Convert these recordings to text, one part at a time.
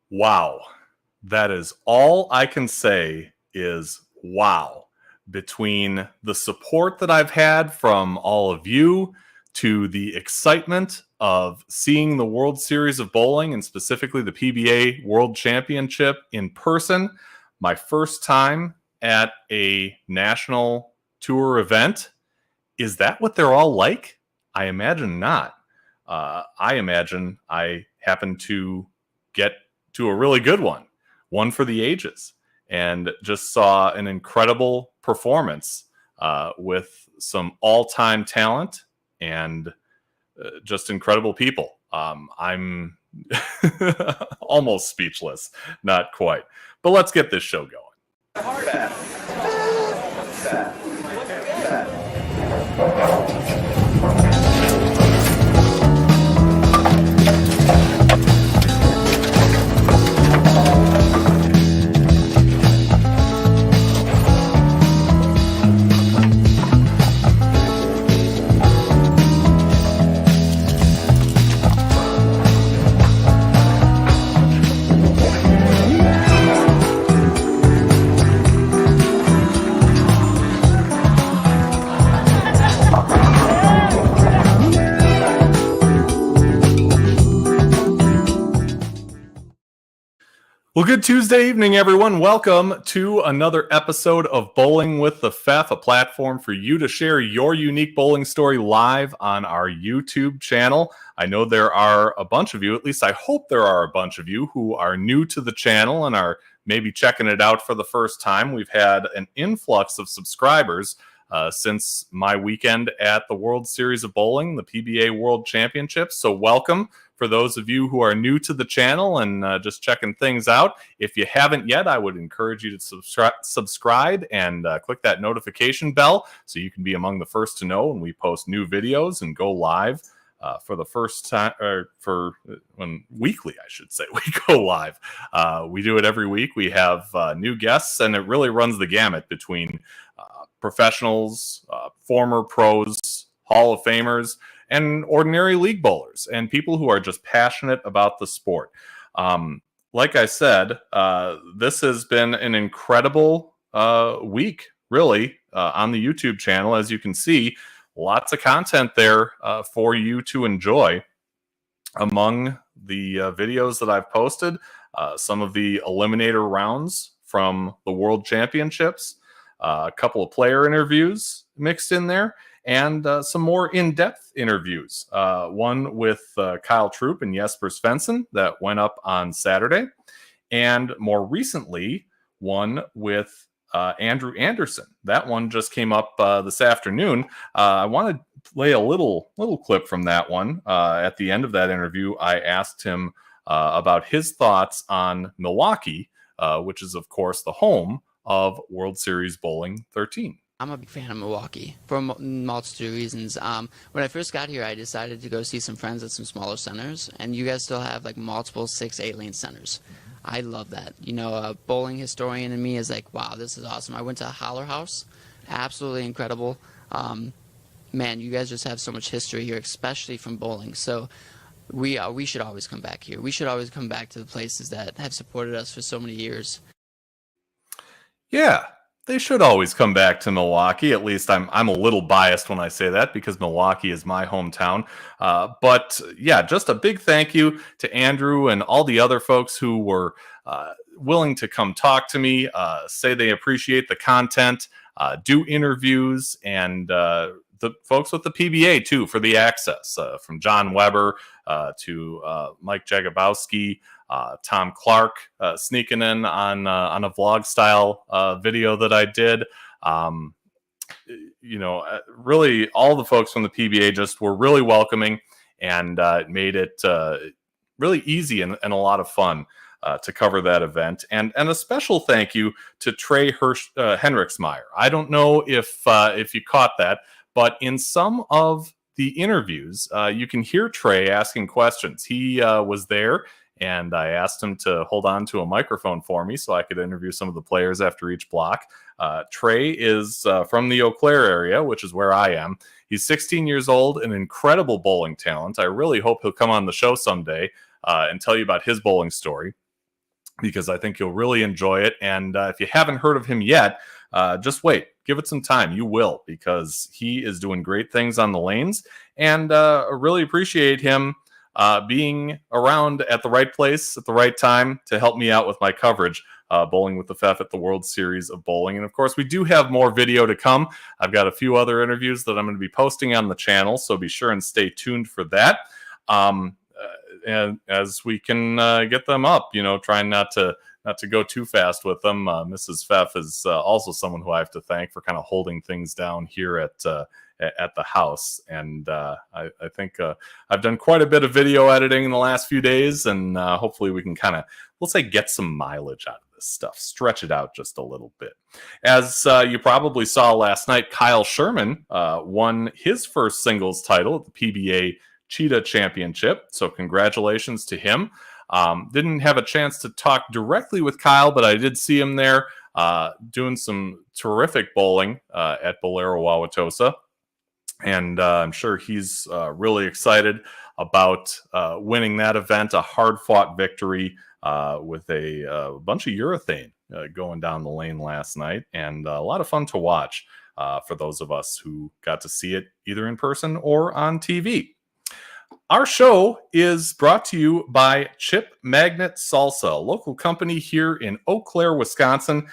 Wow. That is all I can say is wow. Between the support that I've had from all of you to the excitement of seeing the World Series of Bowling and specifically the PBA World Championship in person, my first time at a national tour event. Is that what they're all like? I imagine not. I imagine I happened to get to a really good one for the ages, and just saw an incredible performance with some all-time talent and just incredible people. I'm almost speechless, not quite. But let's get this show going. Well, good Tuesday evening, everyone. Welcome to another episode of Bowling with the Pfeff, a platform for you to share your unique bowling story live on our YouTube channel. I know there are a bunch of you, at least I hope there are a bunch of you, who are new to the channel and are maybe checking it out for the first time. We've had an influx of subscribers since my weekend at the World Series of Bowling, the PBA World Championships. So welcome. For those of you who are new to the channel and just checking things out, if you haven't yet, I would encourage you to subscribe and click that notification bell so you can be among the first to know when we post new videos and go live for the first time, or weekly, I should say. We go live. We do it every week. We have new guests, and it really runs the gamut between professionals, former pros, Hall of Famers, and ordinary league bowlers and people who are just passionate about the sport. Like I said, this has been an incredible week, really, on the YouTube channel. As you can see, lots of content there for you to enjoy. Among the videos that I've posted, some of the eliminator rounds from the World Championships, a couple of player interviews mixed in there, and some more in-depth interviews. One with Kyle Troop and Jesper Svensson that went up on Saturday. And more recently, one with Andrew Anderson. That one just came up this afternoon. I want to play a little clip from that one. At the end of that interview, I asked him about his thoughts on Milwaukee, which is, of course, the home of World Series Bowling 13. I'm a big fan of Milwaukee for a multitude of reasons. When I first got here, I decided to go see some friends at some smaller centers, and you guys still have like multiple 6-8 lane centers. I love that. You know, a bowling historian in me is like, wow, this is awesome. I went to Holler House, absolutely incredible. Man, you guys just have so much history here, especially from bowling. So we should always come back here. We should always come back to the places that have supported us for so many years. Yeah. They should always come back to Milwaukee. At least I'm a little biased when I say that because Milwaukee is my hometown. But yeah, just a big thank you to Andrew and all the other folks who were willing to come talk to me, say they appreciate the content, do interviews, and the folks with the PBA too for the access, from John Weber to Mike Jagabowski. Tom Clark sneaking in on a vlog style video that I did. Really all the folks from the PBA just were really welcoming, and it made it really easy and a lot of fun to cover that event. And a special thank you to Trey Henriksmeyer. I don't know if you caught that, but in some of the interviews, you can hear Trey asking questions. He was there, and I asked him to hold on to a microphone for me so I could interview some of the players after each block. Trey is from the Eau Claire area, which is where I am. He's 16 years old, an incredible bowling talent. I really hope he'll come on the show someday and tell you about his bowling story. because I think you'll really enjoy it. And if you haven't heard of him yet, just wait. Give it some time. You will, because he is doing great things on the lanes. And I really appreciate him being around at the right place at the right time to help me out with my coverage. Bowling with the Fef at the World Series of Bowling. And of course, we do have more video to come. I've got a few other interviews that I'm going to be posting on the channel, so be sure and stay tuned for that. And as we can get them up, trying not to go too fast with them. Mrs. Pfeff is also someone who I have to thank for kind of holding things down here at the house. And I think I've done quite a bit of video editing in the last few days, and hopefully we can kind of, we'll say, get some mileage out of this stuff, stretch it out just a little bit. As you probably saw last night, Kyle Sherman won his first singles title at the PBA Cheetah Championship. So congratulations to him. Didn't have a chance to talk directly with Kyle, but I did see him there doing some terrific bowling at Bolero Wauwatosa. And I'm sure he's really excited about winning that event, a hard-fought victory with a bunch of urethane going down the lane last night, and a lot of fun to watch for those of us who got to see it either in person or on TV. Our show is brought to you by Chip Magnet Salsa, a local company here in Eau Claire, Wisconsin,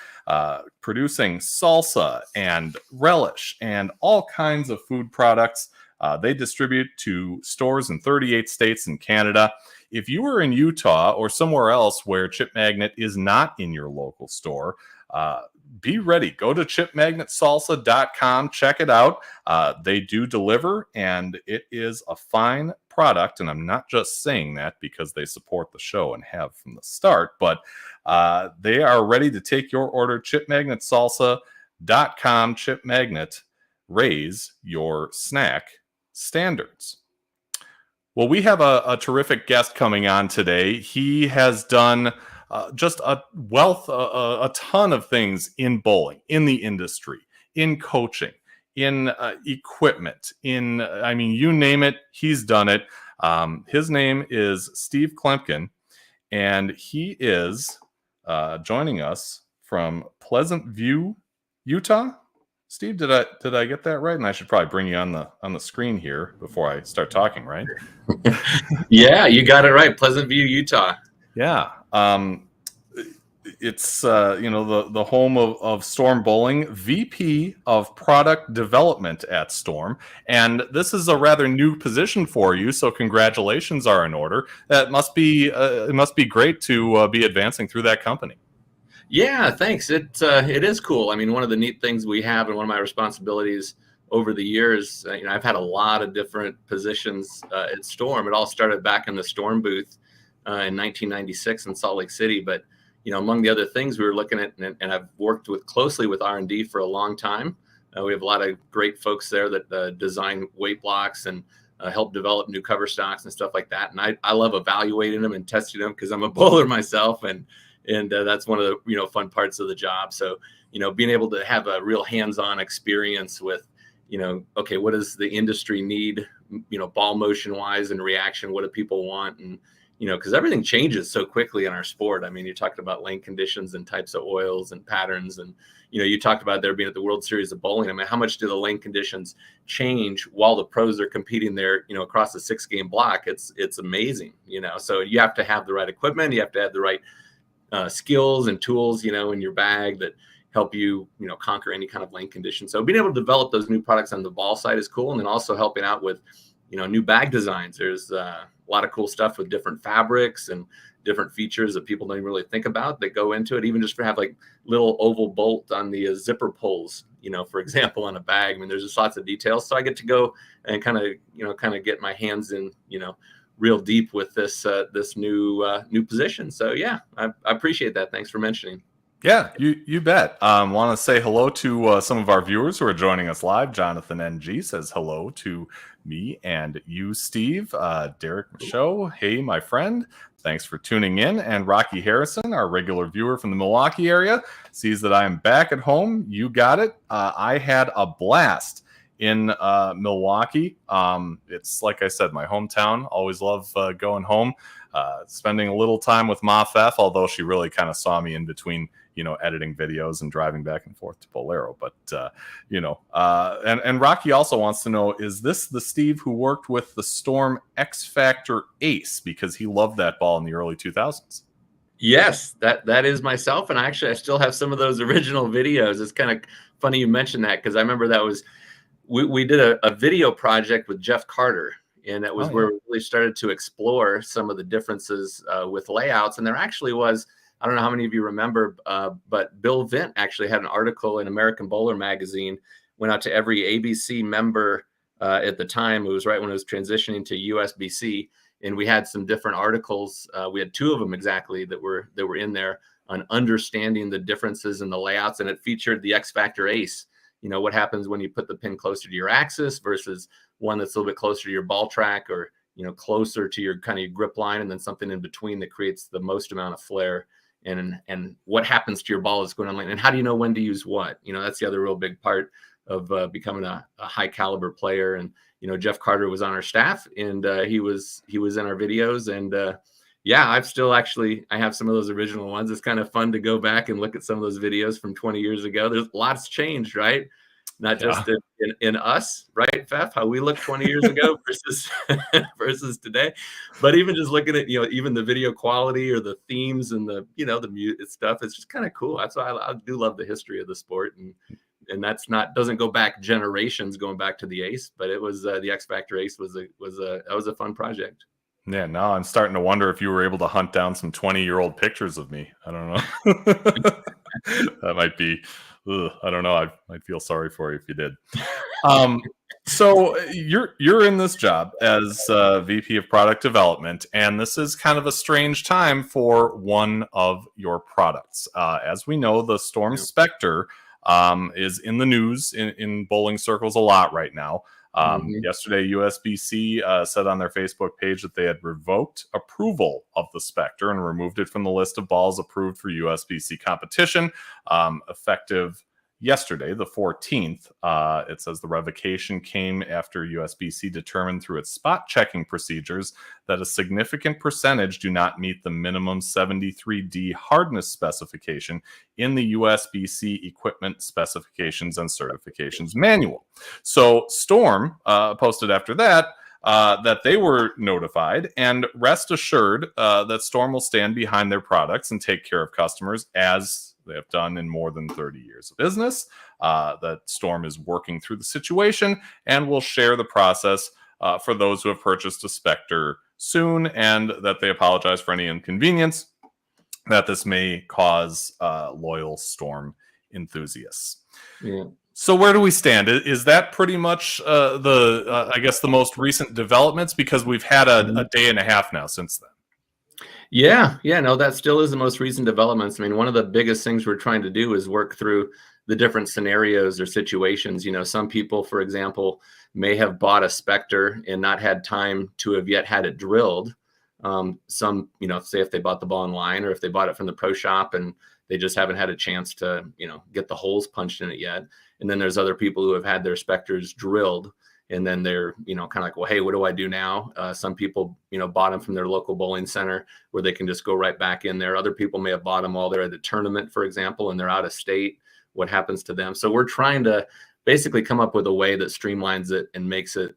producing salsa and relish and all kinds of food products. They distribute to stores in 38 states and Canada. If you are in Utah or somewhere else where Chip Magnet is not in your local store, be ready. Go to chipmagnetsalsa.com. Check it out. They do deliver, and it is a fine product. And I'm not just saying that because they support the show and have from the start, but they are ready to take your order. Chipmagnetsalsa.com. Chip Magnet, raise your snack standards. Well, we have a terrific guest coming on today. He has done just a wealth, a ton of things in bowling, in the industry, in coaching, in equipment, you name it, he's done it. His name is Steve Kloempken, and he is joining us from Pleasant View, Utah. Steve, did I get that right? And I should probably bring you on the screen here before I start talking, right? Yeah, you got it right. Pleasant View, Utah. Yeah. It's the home of Storm Bowling, VP of Product Development at Storm, and this is a rather new position for you. So congratulations are in order. It must be great to be advancing through that company. Yeah, thanks. It is cool. I mean, one of the neat things we have, and one of my responsibilities over the years, I've had a lot of different positions at Storm. It all started back in the Storm booth in 1996 in Salt Lake City, but among the other things we were looking at, and I've worked closely with R&D for a long time. We have a lot of great folks there that design weight blocks and help develop new cover stocks and stuff like that. And I love evaluating them and testing them because I'm a bowler myself, and that's one of the fun parts of the job. So being able to have a real hands-on experience with okay, what does the industry need, ball motion wise and reaction, what do people want, and because everything changes so quickly in our sport. I mean, you talked about lane conditions and types of oils and patterns, and you talked about there being at the World Series of Bowling. I mean, how much do the lane conditions change while the pros are competing there? Across a 6-game block, it's amazing. So you have to have the right equipment, you have to have the right skills and tools, in your bag that help you, conquer any kind of lane condition. So being able to develop those new products on the ball side is cool, and then also helping out with new bag designs. There's a lot of cool stuff with different fabrics and different features that people don't even really think about that go into it. Even just for have like little oval bolt on the zipper pulls, for example, on a bag. I mean, there's just lots of details. So I get to go and kind of get my hands in, real deep with this new position. So yeah, I appreciate that. Thanks for mentioning. Yeah, you bet. Want to say hello to some of our viewers who are joining us live. Jonathan NG says hello to me and you, Steve. Derek Michaud, hey, my friend. Thanks for tuning in. And Rocky Harrison, our regular viewer from the Milwaukee area, sees that I am back at home. You got it. I had a blast in Milwaukee. It's like I said, my hometown. Always love going home. spending a little time with Ma Fef, although she really kind of saw me in between, editing videos and driving back and forth to Bolero. But, and Rocky also wants to know, is this the Steve who worked with the Storm X Factor Ace? Because he loved that ball in the early 2000s. Yes, that is myself. And I still have some of those original videos. It's kind of funny you mentioned that, because I remember that was, we did a video project with Jeff Carter. And that was where we really started to explore some of the differences with layouts. And there actually was, I don't know how many of you remember, but Bill Vint actually had an article in American Bowler magazine, went out to every ABC member at the time. It was right when it was transitioning to USBC. And we had some different articles. We had 2 of them exactly that were in there on understanding the differences in the layouts. And it featured the X Factor Ace. What happens when you put the pin closer to your axis versus one that's a little bit closer to your ball track, or, closer to your kind of your grip line, and then something in between that creates the most amount of flare. And what happens to your ball is going on, and how do you know when to use what? That's the other real big part of becoming a high caliber player. And Jeff Carter was on our staff, and he was in our videos. And I have some of those original ones. It's kind of fun to go back and look at some of those videos from 20 years ago. There's lots changed, right? Not just in us, right, Fef, how we looked 20 years ago versus today, but even just looking at, even the video quality or the themes and the music stuff, it's just kind of cool. That's why I do love the history of the sport. And that's doesn't go back generations going back to the Ace, but it was the X Factor Ace was a fun project. Yeah, now I'm starting to wonder if you were able to hunt down some 20-year-old pictures of me. I don't know. That might be, I don't know. I might feel sorry for you if you did. So you're in this job as VP of Product Development, and this is kind of a strange time for one of your products. As we know, the Storm Spectre is in the news in bowling circles a lot right now. Yesterday, USBC said on their Facebook page that they had revoked approval of the Spectre and removed it from the list of balls approved for USBC competition, effective yesterday, the 14th. It says the revocation came after USBC determined through its spot checking procedures that a significant percentage do not meet the minimum 73D hardness specification in the USBC equipment specifications and certifications manual. So Storm posted after that that they were notified, and rest assured that Storm will stand behind their products and take care of customers as they have done in more than 30 years of business. That Storm is working through the situation and will share the process for those who have purchased a Spectre soon, and that they apologize for any inconvenience that this may cause loyal Storm enthusiasts. Yeah. So where do we stand? Is that pretty much I guess the most recent developments? Because we've had a day and a half now since then. Yeah, no, that still is the most recent developments. I mean, one of the biggest things we're trying to do is work through the different scenarios or situations. Some people, for example, may have bought a Spectre and not had time to have yet had it drilled. Some, say if they bought the ball online, or if they bought it from the pro shop and they just haven't had a chance to, get the holes punched in it yet. And then there's other people who have had their Spectres drilled, and then they're, kind of like, well, hey, what do I do now? Some people, bought them from their local bowling center where they can just go right back in there. Other people may have bought them while they're at the tournament, for example, and they're out of state. What happens to them? So we're trying to basically come up with a way that streamlines it and makes it,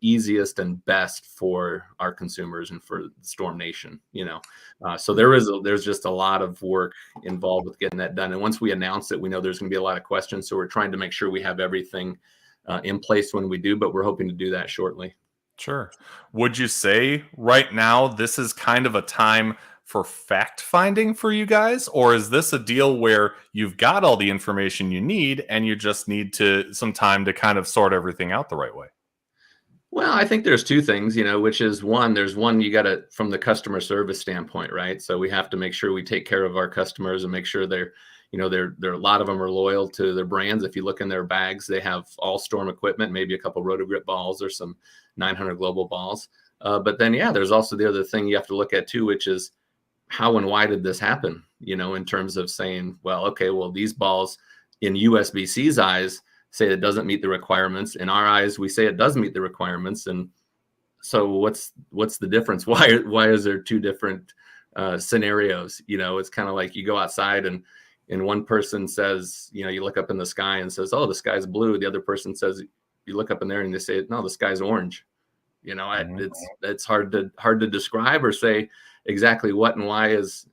easiest and best for our consumers and for Storm Nation, So there's just a lot of work involved with getting that done. And once we announce it, we know there's going to be a lot of questions. So we're trying to make sure we have everything in place when we do, but we're hoping to do that shortly. Sure. Would you say right now this is kind of a time for fact finding for you guys, or is this a deal where you've got all the information you need and you just need some time to kind of sort everything out the right way? Well, I think there's two things, which is there's one, you got to, from the customer service standpoint, right? So we have to make sure we take care of our customers and make sure they're a lot of them are loyal to their brands. If you look in their bags, they have all Storm equipment, maybe a couple Rotogrip balls or some 900 Global balls. But then, there's also the other thing you have to look at too, which is how and why did this happen? In terms of saying, these balls in USBC's eyes say it doesn't meet the requirements. In our eyes, we say it does meet the requirements. And so what's the difference? Why is there two different scenarios? It's kind of like you go outside and one person says, you look up in the sky and says, oh, the sky's blue. The other person says, you look up in there and they say, no, the sky's orange. It's hard to describe or say exactly what and why is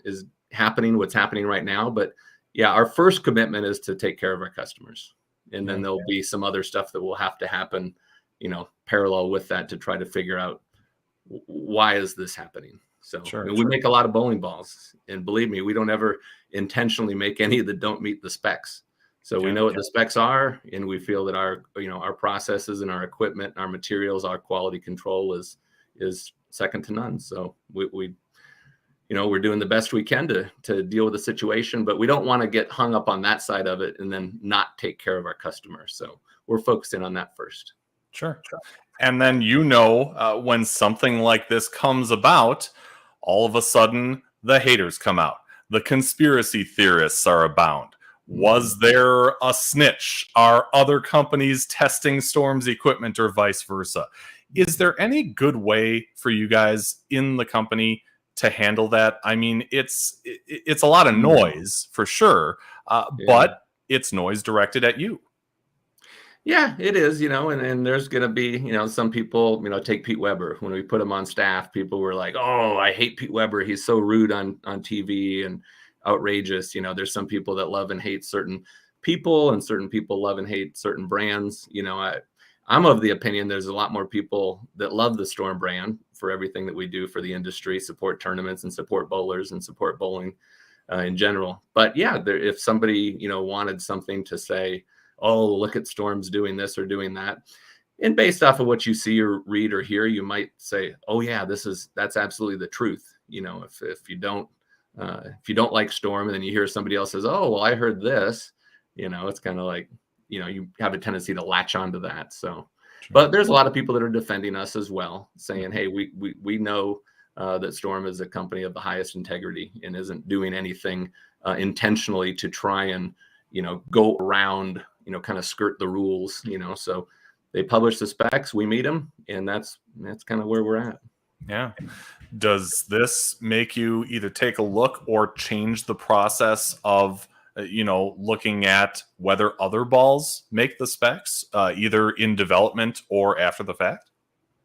happening, what's happening right now. But yeah, our first commitment is to take care of our customers. And then there'll be some other stuff that will have to happen, parallel with that to try to figure out why is this happening. So we make a lot of bowling balls, and believe me, we don't ever intentionally make any that don't meet the specs. So we know what the specs are, and we feel that our processes and our equipment, our materials, our quality control is second to none. So we're doing the best we can to deal with the situation, but we don't want to get hung up on that side of it and then not take care of our customers. So we're focusing on that first. Sure. And then, when something like this comes about, all of a sudden the haters come out. The conspiracy theorists are abound. Was there a snitch? Are other companies testing Storm's equipment or vice versa? Is there any good way for you guys in the company to handle that? I mean, it's a lot of noise for sure, but it's noise directed at you. Yeah, it is, and there's going to be, some people, take Pete Weber. When we put him on staff, people were like, oh, I hate Pete Weber. He's so rude on TV and outrageous. There's some people that love and hate certain people, and certain people love and hate certain brands. I'm of the opinion there's a lot more people that love the Storm brand for everything that we do for the industry, support tournaments and support bowlers and support bowling in general. But yeah, if somebody, wanted something to say, oh, look at Storm's doing this or doing that, and based off of what you see or read or hear, you might say, oh yeah, that's absolutely the truth. If you don't like Storm and then you hear somebody else says, oh, well, I heard this, it's kind of like, you have a tendency to latch onto that. So, but there's a lot of people that are defending us as well, saying, hey, we know that Storm is a company of the highest integrity and isn't doing anything intentionally to try and, go around, kind of skirt the rules, so they publish the specs, we meet them, and that's kind of where we're at. Yeah. Does this make you either take a look or change the process of, looking at whether other balls make the specs, either in development or after the fact?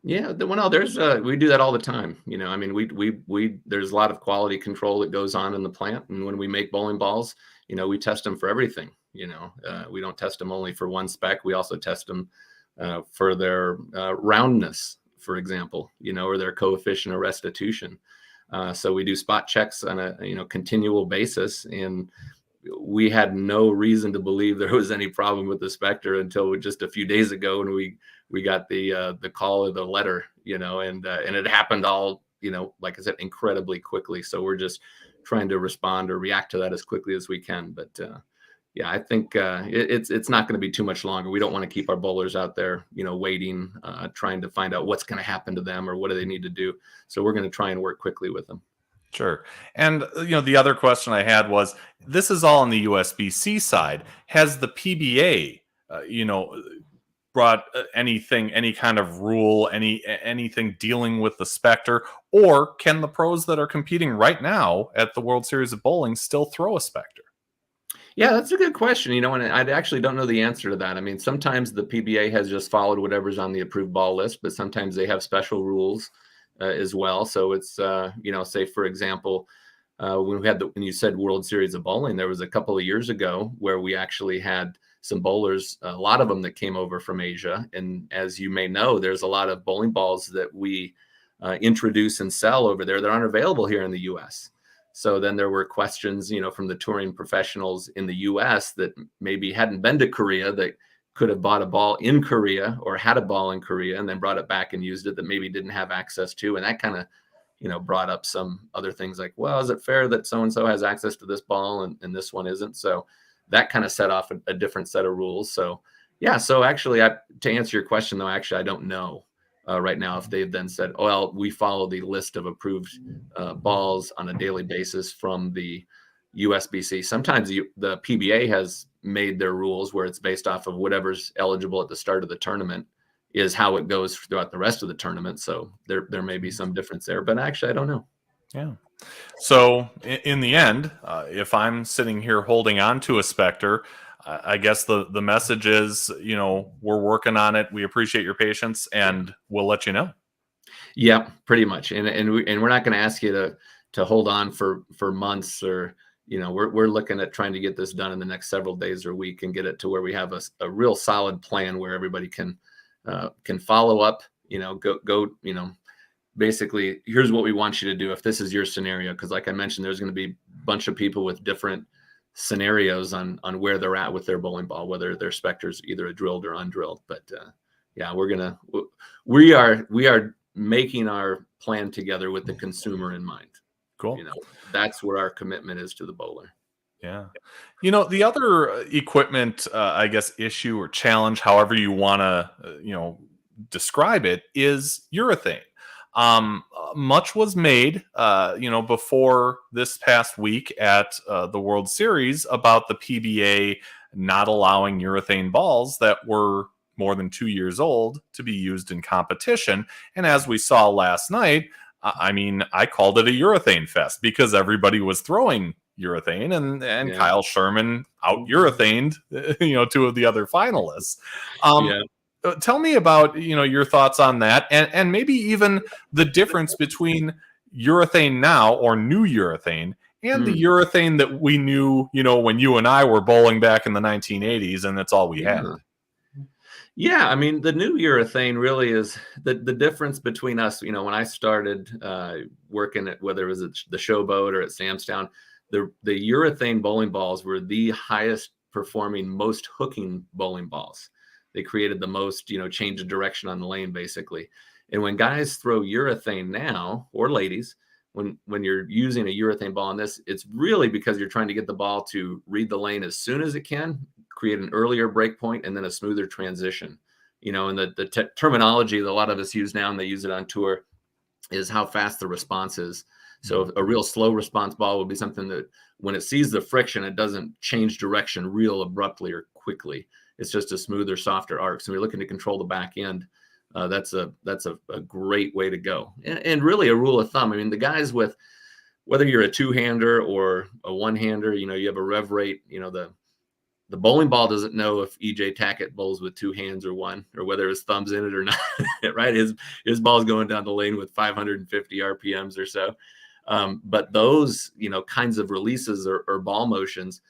Yeah, we do that all the time. I mean, we there's a lot of quality control that goes on in the plant, and when we make bowling balls, we test them for everything. We don't test them only for one spec. We also test them for their roundness, for example, or their coefficient of restitution. So we do spot checks on a continual basis, and we had no reason to believe there was any problem with the Spectre until just a few days ago when we got the call or the letter, and it happened all, like I said, incredibly quickly. So we're just trying to respond or react to that as quickly as we can. But yeah, I think it's not going to be too much longer. We don't want to keep our bowlers out there, waiting, trying to find out what's going to happen to them or what do they need to do. So we're going to try and work quickly with them. Sure. And, the other question I had was, this is all on the USBC side. Has the PBA, brought any kind of rule, anything dealing with the Spectre, or can the pros that are competing right now at the World Series of Bowling still throw a Spectre? Yeah, that's a good question, and I actually don't know the answer to that. I mean, sometimes the PBA has just followed whatever's on the approved ball list, but sometimes they have special rules as well. So it's, say, for example, when you said World Series of Bowling, there was a couple of years ago where we actually had some bowlers, a lot of them that came over from Asia. And as you may know, there's a lot of bowling balls that we introduce and sell over there that aren't available here in the U.S. So then there were questions, from the touring professionals in the U.S. that maybe hadn't been to Korea, that could have bought a ball in Korea or had a ball in Korea and then brought it back and used it, that maybe didn't have access to. And that kind of, brought up some other things like, well, is it fair that so-and-so has access to this ball and this one isn't? So that kind of set off a different set of rules. So yeah, so actually to answer your question though, actually, I don't know right now if they've then said, oh, well, we follow the list of approved balls on a daily basis from the USBC. Sometimes the PBA has made their rules where it's based off of whatever's eligible at the start of the tournament. is how it goes throughout the rest of the tournament. So there may be some difference there, but actually I don't know. Yeah. So in the end, if I'm sitting here holding on to a Spectre, I guess the message is, we're working on it. We appreciate your patience, and we'll let you know. Yeah, pretty much. And we're not going to ask you to hold on for months, or we're looking at trying to get this done in the next several days or week and get it to where we have a real solid plan where everybody can follow up. Go. Basically, here's what we want you to do if this is your scenario. Because like I mentioned, there's going to be a bunch of people with different scenarios on where they're at with their bowling ball, whether their Spectre's either a drilled or undrilled. But yeah, we are making our plan together with the consumer in mind. Cool. That's where our commitment is to the bowler. Yeah. The other equipment, I guess, issue or challenge, however you want to, describe it, is urethane. Much was made, before this past week at the World Series about the PBA not allowing urethane balls that were more than 2 years old to be used in competition. And as we saw last night, I called it a urethane fest because everybody was throwing urethane, and Kyle Sherman out urethaned, two of the other finalists. Tell me about, your thoughts on that, and maybe even the difference between urethane now, or new urethane, and the urethane that we knew, when you and I were bowling back in the 1980s, and that's all we had. Yeah, the new urethane really is the difference between us. When I started working at, whether it was at the Showboat or at Samstown, the urethane bowling balls were the highest performing, most hooking bowling balls. They created the most, change of direction on the lane, basically. And when guys throw urethane now, or ladies, when you're using a urethane ball on this, it's really because you're trying to get the ball to read the lane as soon as it can, create an earlier break point, and then a smoother transition. And the terminology that a lot of us use now, and they use it on tour, is how fast the response is. So a real slow response ball would be something that when it sees the friction, it doesn't change direction real abruptly or quickly. It's just a smoother, softer arc. So we're looking to control the back end. That's a great way to go. And really a rule of thumb. The guys with, whether you're a two-hander or a one-hander, you have a rev rate, the bowling ball doesn't know if EJ Tackett bowls with two hands or one, or whether his thumb's in it or not, right? His ball's going down the lane with 550 RPMs or so. But those, kinds of releases or ball motions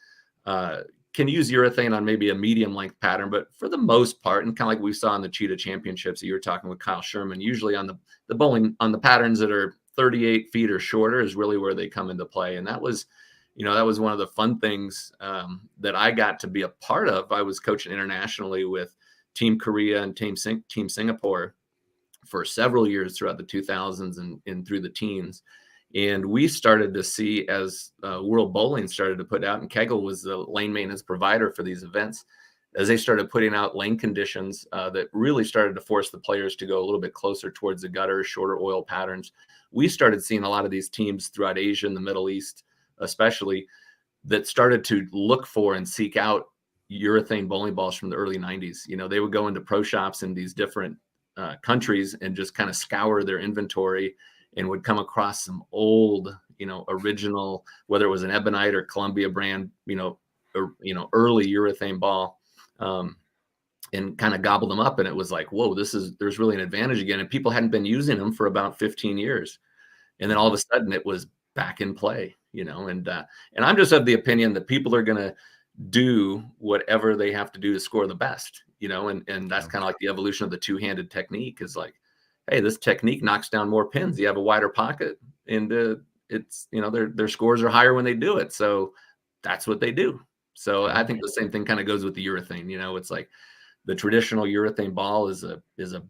can use urethane on maybe a medium length pattern, but for the most part, and kind of like we saw in the Cheetah Championships that you were talking with Kyle Sherman, usually on the bowling, on the patterns that are 38 feet or shorter is really where they come into play. And that was one of the fun things that I got to be a part of. I was coaching internationally with Team Korea and Team Singapore for several years throughout the 2000s and through the teens. And we started to see, as World Bowling started to put out, and Kegel was the lane maintenance provider for these events, as they started putting out lane conditions that really started to force the players to go a little bit closer towards the gutter, shorter oil patterns. We started seeing a lot of these teams throughout Asia and the Middle East, especially, that started to look for and seek out urethane bowling balls from the early 90s. They would go into pro shops in these different countries and just kind of scour their inventory, and would come across some old, original, whether it was an Ebonite or Columbia brand, early urethane ball, and kind of gobble them up. And it was like, whoa, there's really an advantage again. And people hadn't been using them for about 15 years. And then all of a sudden it was back in play, and I'm just of the opinion that people are going to do whatever they have to do to score the best, and that's kind of like the evolution of the two-handed technique, is like, hey, this technique knocks down more pins. You have a wider pocket, and it's, their scores are higher when they do it. So that's what they do. So I think the same thing kind of goes with the urethane. It's like the traditional urethane ball is a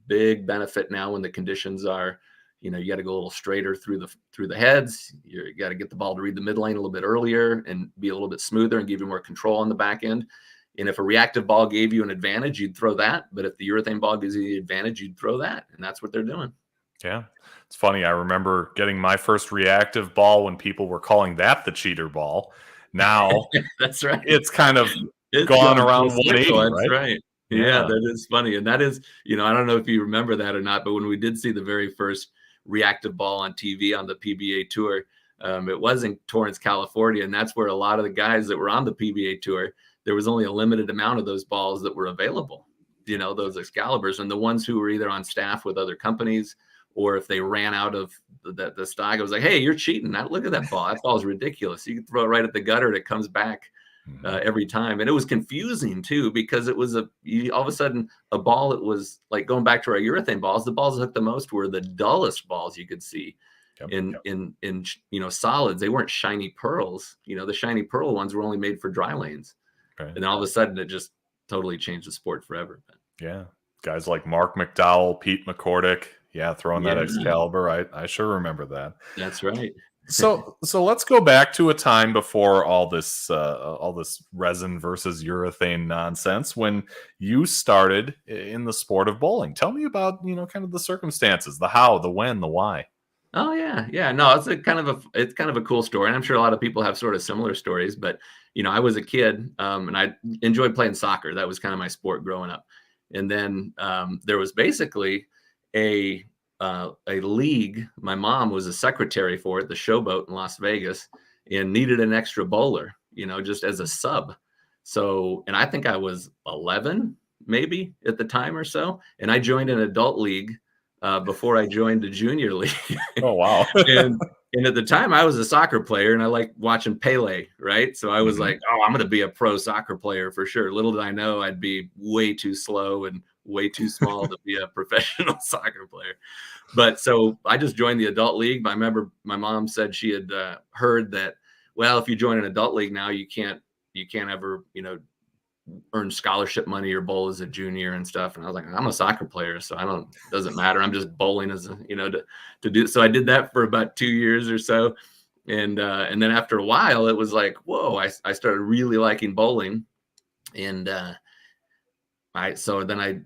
big benefit now when the conditions are, you got to go a little straighter through the heads. You got to get the ball to read the mid lane a little bit earlier and be a little bit smoother and give you more control on the back end. And if a reactive ball gave you an advantage, you'd throw that. But if the urethane ball gives you the advantage, you'd throw that. And that's what they're doing. Yeah. It's funny. I remember getting my first reactive ball when people were calling that the cheater ball. Now that's right. It's kind of gone around 180, right? Yeah, that is funny. And that is, I don't know if you remember that or not, but when we did see the very first reactive ball on TV on the PBA tour, it was in Torrance, California. And that's where a lot of the guys that were on the PBA tour, there was only a limited amount of those balls that were available, those Excaliburs. And the ones who were either on staff with other companies, or if they ran out of the stock, it was like, hey, you're cheating. Look at that ball. That ball is ridiculous. You can throw it right at the gutter and it comes back every time. And it was confusing too, because it was all of a sudden a ball that was like, going back to our urethane balls, the balls that hooked the most were the dullest balls you could see in solids. They weren't shiny pearls. The shiny pearl ones were only made for dry lanes. Right. And then all of a sudden it just totally changed the sport forever. Yeah. Guys like Mark McDowell, Pete McCordick. Yeah. Throwing that Excalibur. I sure remember that. That's right. So let's go back to a time before all this resin versus urethane nonsense, when you started in the sport of bowling. Tell me about, kind of the circumstances, the how, the when, the why. Oh yeah. No, it's kind of a cool story. And I'm sure a lot of people have sort of similar stories, but I was a kid, and I enjoyed playing soccer. That was kind of my sport growing up. And then there was basically a league. My mom was a secretary for it, the Showboat in Las Vegas, and needed an extra bowler, just as a sub. So, and I think I was 11 maybe at the time or so. And I joined an adult league before I joined the junior league. Oh, wow. And at the time I was a soccer player and I liked watching Pele, right? So I was like, oh, I'm going to be a pro soccer player for sure. Little did I know I'd be way too slow and way too small to be a professional soccer player. But so I just joined the adult league. I remember my mom said she had heard that, well, if you join an adult league now, you can't ever, earn scholarship money or bowl as a junior and stuff. And I was like, I'm a soccer player, so doesn't matter. I'm just bowling as to do. So I did that for about 2 years or so. And then after a while, it was like, whoa, I started really liking bowling. And so then I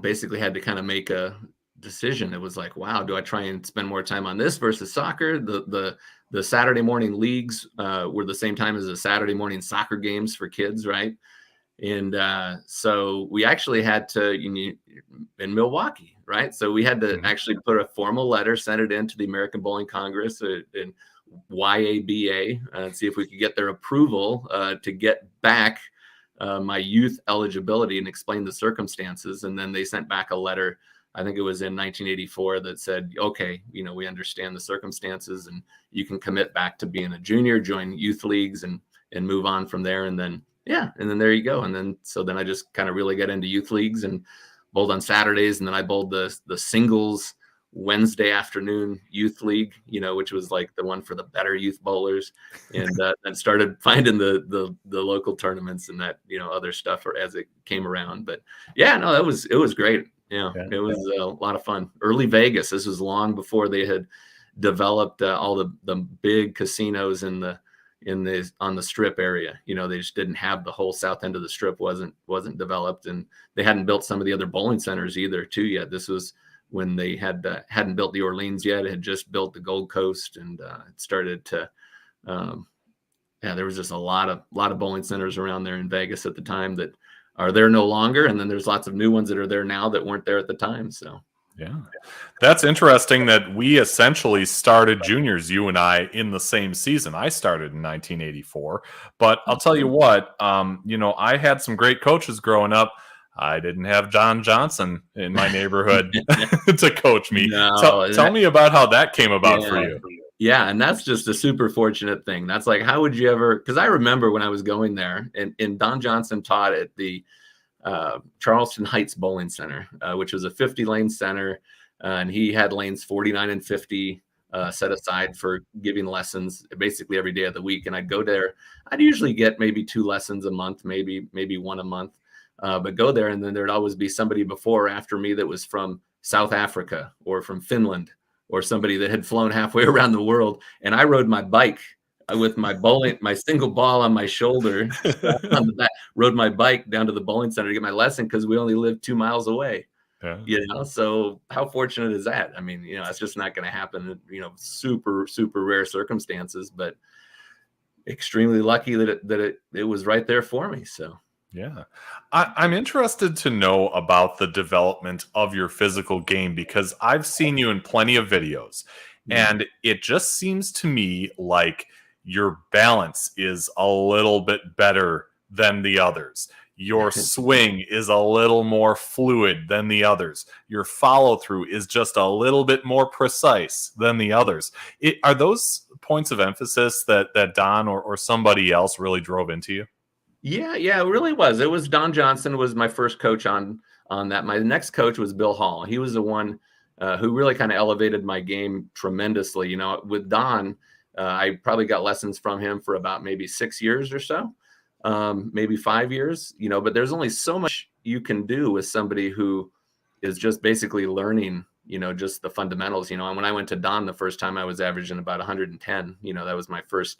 basically had to kind of make a decision. It was like, wow, do I try and spend more time on this versus soccer? The Saturday morning leagues were the same time as the Saturday morning soccer games for kids, right? And so we actually had to, in Milwaukee, right? So we had to actually put a formal letter, send it into the American Bowling Congress in YABA, and see if we could get their approval to get back my youth eligibility and explain the circumstances. And then they sent back a letter, I think it was in 1984, that said, okay, we understand the circumstances and you can commit back to being a junior, join youth leagues and move on from there. And then, and then there you go. And then, so then I just kind of really got into youth leagues and bowled on Saturdays. And then I bowled the singles Wednesday afternoon youth league, which was like the one for the better youth bowlers, and started finding the local tournaments and that, other stuff as it came around. But yeah, no, it was great. It was a lot of fun. Early Vegas. This was long before they had developed all the big casinos on the Strip area. They just didn't have the whole south end of the Strip wasn't developed, and they hadn't built some of the other bowling centers either too yet. This was when they hadn't built the Orleans yet. It had just built the Gold Coast, and it started to there was just a lot of bowling centers around there in Vegas at the time that are there no longer, and then there's lots of new ones that are there now that weren't there at the time. So yeah, that's interesting that we essentially started juniors, you and I, in the same season. I started in 1984, but I'll tell you what, I had some great coaches growing up. I didn't have John Johnson in my neighborhood to coach me. No, tell me about how that came about for you. Yeah, and that's just a super fortunate thing. That's like, how would you ever, because I remember when I was going there, and Don Johnson taught at the Charleston Heights Bowling Center, which was a 50-lane center, and he had lanes 49 and 50 set aside for giving lessons basically every day of the week. And I'd go there. I'd usually get maybe 2 lessons a month, maybe 1 a month. But go there, and then there'd always be somebody before or after me that was from South Africa or from Finland, or somebody that had flown halfway around the world. And I rode my bike with my single ball on my shoulder, on the back, rode my bike down to the bowling center to get my lesson because we only lived 2 miles away. Yeah. So how fortunate is that? I mean, it's just not going to happen. Super, super rare circumstances, but extremely lucky that it was right there for me. So. Yeah. I'm interested to know about the development of your physical game because I've seen you in plenty of videos, and it just seems to me like your balance is a little bit better than the others. Your swing is a little more fluid than the others. Your follow through is just a little bit more precise than the others. Are those points of emphasis that Don or somebody else really drove into you? Yeah, it really was. It was Don Johnson was my first coach on that. My next coach was Bill Hall. He was the one who really kind of elevated my game tremendously. You know, with Don, I probably got lessons from him for about maybe 6 years or so, maybe 5 years. You know, but there's only so much you can do with somebody who is just basically learning. You know, just the fundamentals. You know, and when I went to Don the first time, I was averaging about 110. You know, that was my first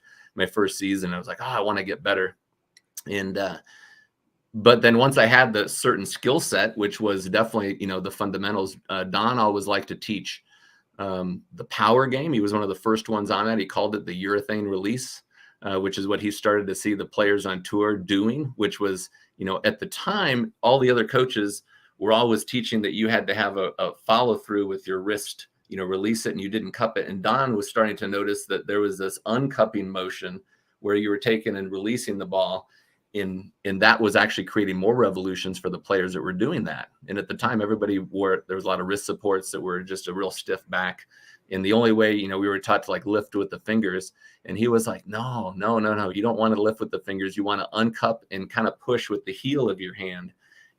season. I was like, oh, I want to get better. And but then once I had the certain skill set, which was definitely, you know, the fundamentals, Don always liked to teach the power game. He was one of the first ones on it. He called it the urethane release, which is what he started to see the players on tour doing, which was, you know, at the time, all the other coaches were always teaching that you had to have a follow through with your wrist, you know, release it and you didn't cup it. And Don was starting to notice that there was this uncupping motion where you were taking and releasing the ball. And that was actually creating more revolutions for the players that were doing that. And at the time, everybody there was a lot of wrist supports that were just a real stiff back. And the only way, you know, we were taught to like lift with the fingers. And he was like, no. You don't want to lift with the fingers. You want to uncup and kind of push with the heel of your hand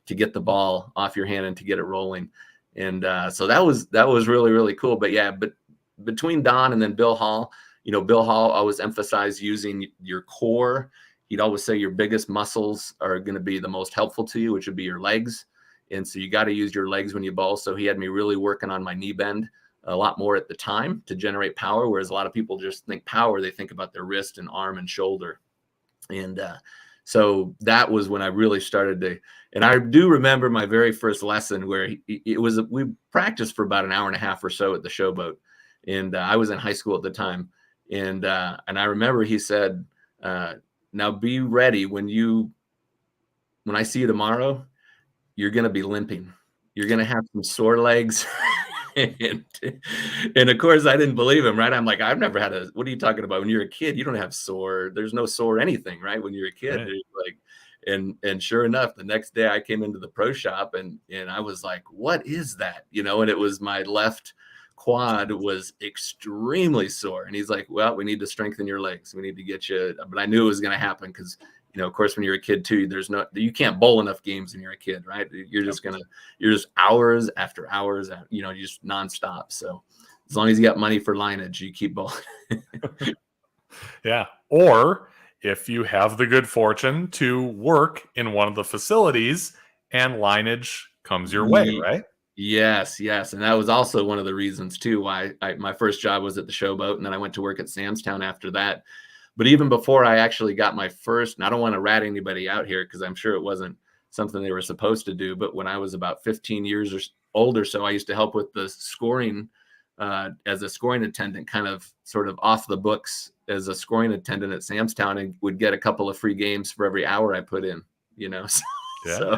to get the ball off your hand and to get it rolling. And so that was really, really cool. But yeah, but between Don and then Bill Hall, you know, Bill Hall always emphasized using your core. He'd always say your biggest muscles are going to be the most helpful to you, which would be your legs. And so you got to use your legs when you bowl. So he had me really working on my knee bend a lot more at the time to generate power. Whereas a lot of people just think power, they think about their wrist and arm and shoulder. And so that was when I really started to, and I do remember my very first lesson where we practiced for about an hour and a half or so at the Showboat. And I was in high school at the time. And I remember he said, now be ready when I see you tomorrow, you're going to be limping. You're going to have some sore legs. and of course I didn't believe him, right? I'm like, I've never had what are you talking about? When you're a kid, you don't have there's no sore anything, right? When you're a kid, right. Like, and sure enough, the next day I came into the pro shop and I was like, what is that? You know, and it was my left quad was extremely sore. And he's like, well, we need to strengthen your legs. We need to get you. But I knew it was going to happen because, you know, of course, when you're a kid too, you can't bowl enough games when you're a kid, right? You're just hours after hours, you know, just nonstop. So as long as you got money for lineage, you keep bowling. Yeah. Or if you have the good fortune to work in one of the facilities and lineage comes your way, right? Yes. And that was also one of the reasons too why my first job was at the Showboat, and then I went to work at Samstown after that. But even before I actually got my first, and I don't want to rat anybody out here because I'm sure it wasn't something they were supposed to do, but when I was about 15 years or older, so I used to help with the scoring as a scoring attendant, kind of sort of off the books as a scoring attendant at Samstown, and would get a couple of free games for every hour I put in, you know. Yeah.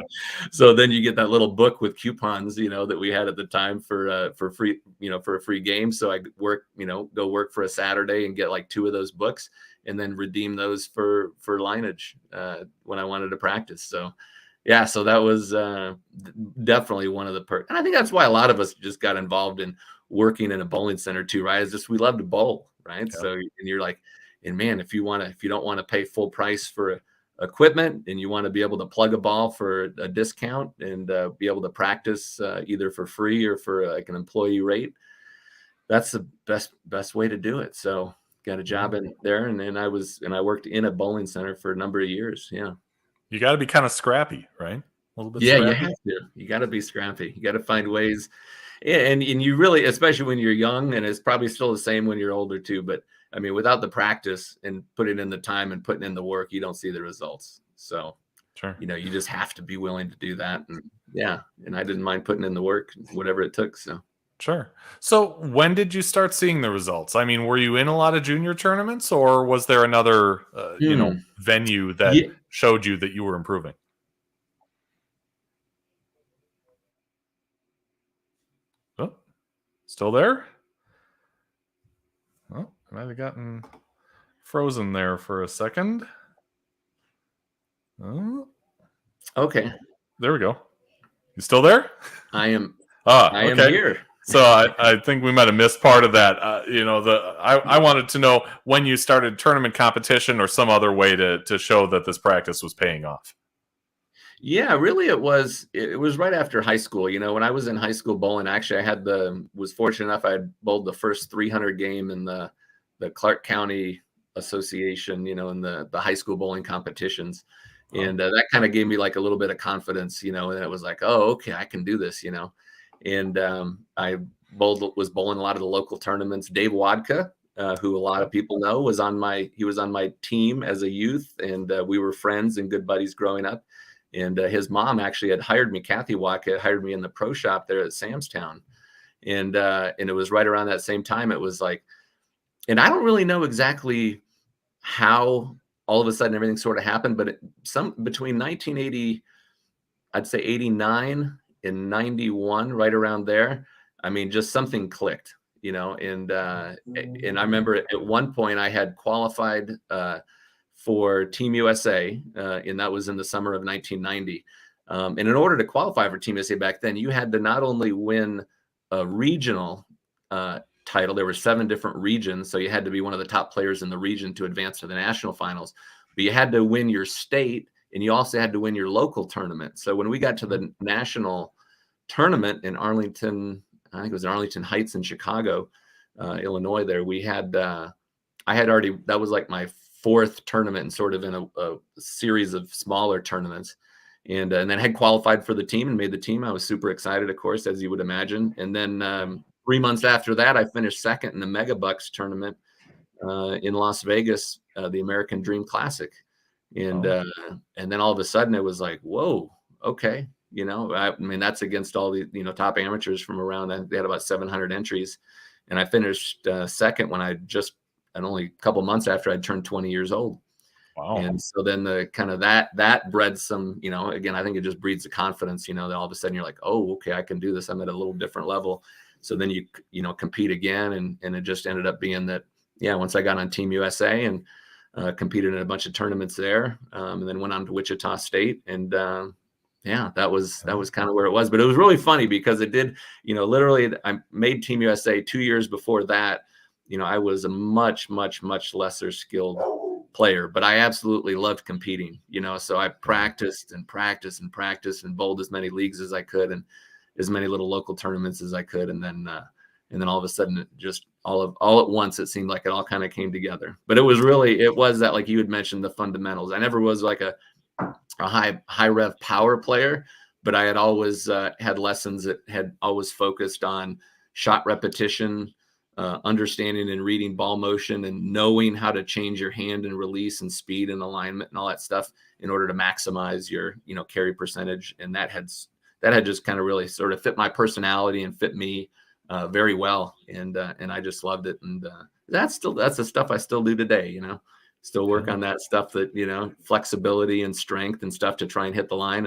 So then you get that little book with coupons, you know, that we had at the time for free, you know, for a free game. So I go work for a Saturday and get like 2 of those books and then redeem those for lineage when I wanted to practice. So yeah, so that was definitely one of the perks. And I think that's why a lot of us just got involved in working in a bowling center too, right? It's just we love to bowl, right? Yeah. So and you're like, and man, if you don't want to pay full price for equipment and you want to be able to plug a ball for a discount and be able to practice either for free or for like an employee rate, that's the best way to do it. So got a job in there, and then I worked in a bowling center for a number of years. Yeah, you got to be kind of scrappy, right? A little bit. Yeah, scrappy. You have to. You got to be scrappy. You got to find ways, and you really, especially when you're young, and it's probably still the same when you're older too. But I mean, without the practice and putting in the time and putting in the work, you don't see the results. So, sure, you know, you just have to be willing to do that. And yeah, and I didn't mind putting in the work, whatever it took. So, sure. So, when did you start seeing the results? I mean, were you in a lot of junior tournaments, or was there another, venue that showed you that you were improving? Still there? Oh, I might have gotten frozen there for a second. Oh, Okay. there we go. You still there? I am Okay. here. So I think we might have missed part of that. I wanted to know when you started tournament competition or some other way to show that this practice was paying off. Yeah, really it was right after high school. When I was in high school bowling, actually was fortunate enough I had bowled the first 300 game in the Clark County Association, in the high school bowling competitions. And that kind of gave me like a little bit of confidence, and it was like, oh, okay, I can do this, And I was bowling a lot of the local tournaments. Dave Wadka, who a lot of people know, was on my team as a youth, and we were friends and good buddies growing up. And his mom actually had hired me, Kathy Wadka, had hired me in the pro shop there at Samstown. And it was right around that same time. It was like, and I don't really know exactly how all of a sudden everything sort of happened, but between 1980, I'd say 89 and 91, right around there. I mean, just something clicked, and I remember at one point I had qualified for Team USA, and that was in the summer of 1990. And in order to qualify for Team USA back then, you had to not only win a regional title. There were 7 different regions, so you had to be one of the top players in the region to advance to the national finals. But you had to win your state, and you also had to win your local tournament. So when we got to the national tournament in Arlington, I think it was Arlington Heights in Chicago, Illinois, there we had that was like my 4th tournament and sort of in a series of smaller tournaments. And then had qualified for the team and made the team. I was super excited, of course, as you would imagine. And then 3 months after that, I finished 2nd in the Mega Bucks tournament in Las Vegas, the American Dream Classic. And then all of a sudden it was like, whoa, okay. I mean, that's against all the, top amateurs from around. They had about 700 entries. And I finished 2nd when and only a couple months after I'd turned 20 years old. Wow. And so then the kind of that bred some, again, I think it just breeds the confidence, that all of a sudden you're like, oh, okay, I can do this. I'm at a little different level. So then you compete again. And it just ended up being that, once I got on Team USA and competed in a bunch of tournaments there, and then went on to Wichita State. And that was kind of where it was. But it was really funny because it did, literally I made Team USA 2 years before that. I was a much, much, much lesser skilled player, but I absolutely loved competing, so I practiced and practiced and practiced and bowled as many leagues as I could and as many little local tournaments as I could. And then all of a sudden it just all at once, it seemed like it all kind of came together. But it was that, like you had mentioned, the fundamentals. I never was like a high rev power player, but I had always had lessons that had always focused on shot repetition, understanding and reading ball motion, and knowing how to change your hand and release and speed and alignment and all that stuff in order to maximize your, carry percentage. And that had just kind of really sort of fit my personality and fit me very well. And I just loved it. And that's the stuff I still do today, still work on that stuff that, flexibility and strength and stuff to try and hit the line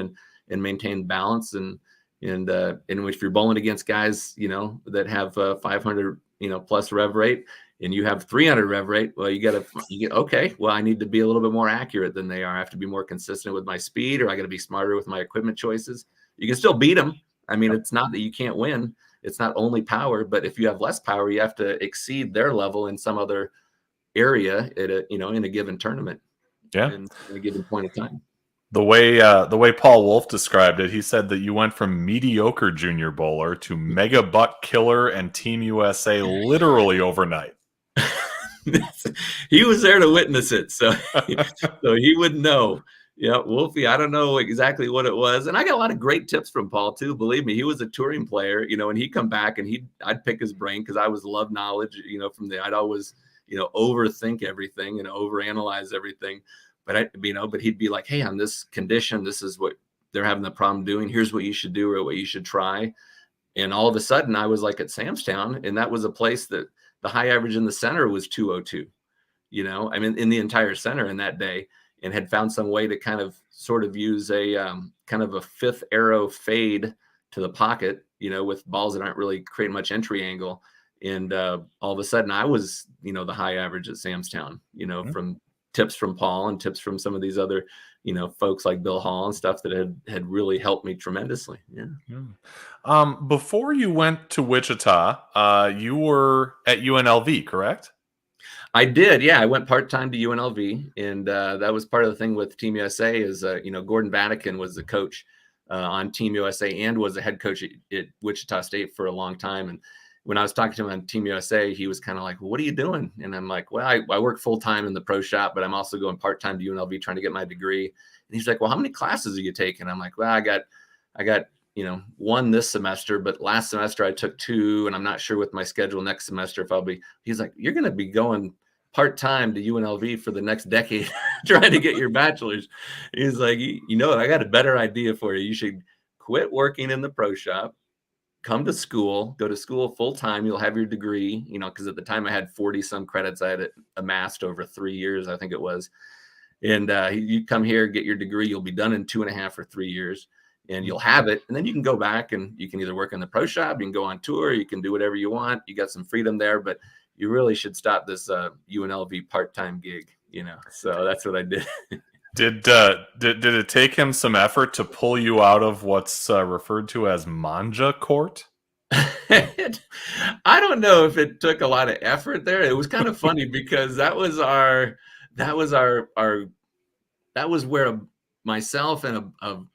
and maintain balance. And if you're bowling against guys, that have 500, plus rev rate, and you have 300 rev rate, well, okay, well, I need to be a little bit more accurate than they are. I have to be more consistent with my speed, or I got to be smarter with my equipment choices. You can still beat them. I mean, it's not that you can't win. It's not only power, but if you have less power, you have to exceed their level in some other area in a given tournament. Yeah. In a given point of time. The way Paul Wolf described it, he said that you went from mediocre junior bowler to mega buck killer and Team USA literally overnight. He was there to witness it, so he would know. Yeah, Wolfie, I don't know exactly what it was, and I got a lot of great tips from Paul too. Believe me, he was a touring player, and he'd come back and I'd pick his brain because I was love knowledge, I'd always overthink everything and overanalyze everything. But but he'd be like, hey, on this condition, this is what they're having the problem doing. Here's what you should do or what you should try. And all of a sudden I was like at Samstown, and that was a place that the high average in the center was 202, in the entire center in that day, and had found some way to kind of sort of use a kind of a fifth arrow fade to the pocket with balls that aren't really creating much entry angle. And all of a sudden I was, the high average at Samstown, from tips from Paul and tips from some of these other, folks like Bill Hall and stuff that had really helped me tremendously. Yeah. Before you went to Wichita, you were at UNLV, correct? I did. Yeah. I went part-time to UNLV, and that was part of the thing with Team USA is, Gordon Vatican was the coach on Team USA and was the head coach at Wichita State for a long time. And when I was talking to him on Team USA, he was kind of like, well, what are you doing? And I'm like, well, I work full-time in the pro shop, but I'm also going part-time to UNLV trying to get my degree. And he's like, well, how many classes are you taking? I'm like, well, I got, one this semester, but last semester I took 2, and I'm not sure with my schedule next semester if I'll be. He's like, you're going to be going part-time to UNLV for the next decade trying to get your bachelor's. He's like, I got a better idea for you. You should quit working in the pro shop, come to school, go to school full time. You'll have your degree, because at the time I had 40 some credits I had amassed over 3 years, I think it was. And you come here, get your degree, you'll be done in 2.5 or 3 years, and you'll have it. And then you can go back and you can either work in the pro shop, you can go on tour, you can do whatever you want. You got some freedom there, but you really should stop this UNLV part-time gig, So that's what I did. Did it take him some effort to pull you out of what's referred to as Mangia court? I don't know if it took a lot of effort there. It was kind of funny because that was where myself and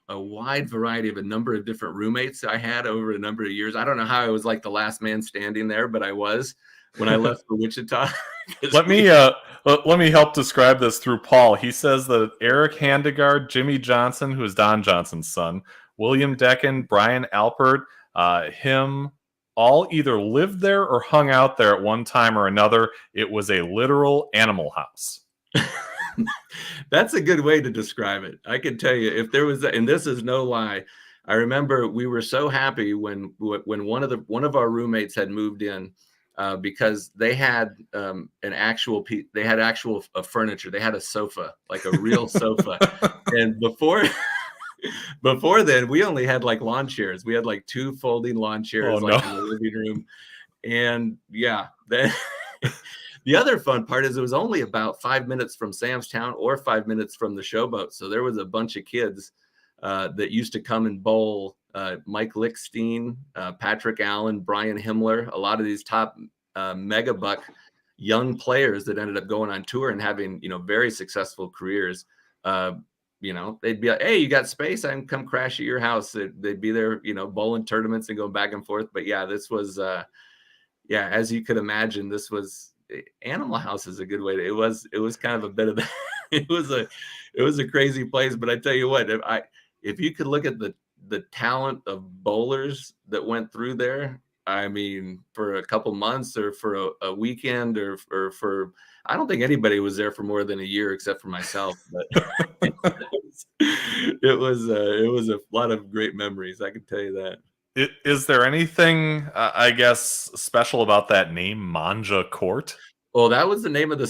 a wide variety of a number of different roommates I had over a number of years. I don't know how I was like the last man standing there, but I was when I left for Wichita. Let me help describe this through Paul. He says that Eric Handegard, Jimmy Johnson, who is Don Johnson's son, William Decken, Brian Alpert, him, all either lived there or hung out there at one time or another. It was a literal animal house. That's a good way to describe it. I can tell you, if there was, and this is no lie, I remember we were so happy when one of our roommates had moved in. Because they had actual furniture. They had a sofa, like a real sofa. And before then, we only had like lawn chairs. We had like 2 folding lawn chairs in the living room. And yeah, the other fun part is it was only about 5 minutes from Samstown or 5 minutes from the Showboat. So there was a bunch of kids that used to come and bowl. Mike Lickstein, Patrick Allen, Brian Himmler, a lot of these top mega buck young players that ended up going on tour and having, very successful careers. They'd be like, hey, you got space? I can come crash at your house. They'd be there, bowling tournaments and going back and forth. But yeah, this was, as you could imagine, this was Animal House is a good way to, it was kind of a bit of that. It was a crazy place, but I tell you what, if you could look at the talent of bowlers that went through there, I mean, for a couple months or for a weekend or for, I don't think anybody was there for more than a year except for myself, but it was a lot of great memories. I can tell you that. Is there anything, I guess, special about that name, Mangia Court? Well, that was the name of the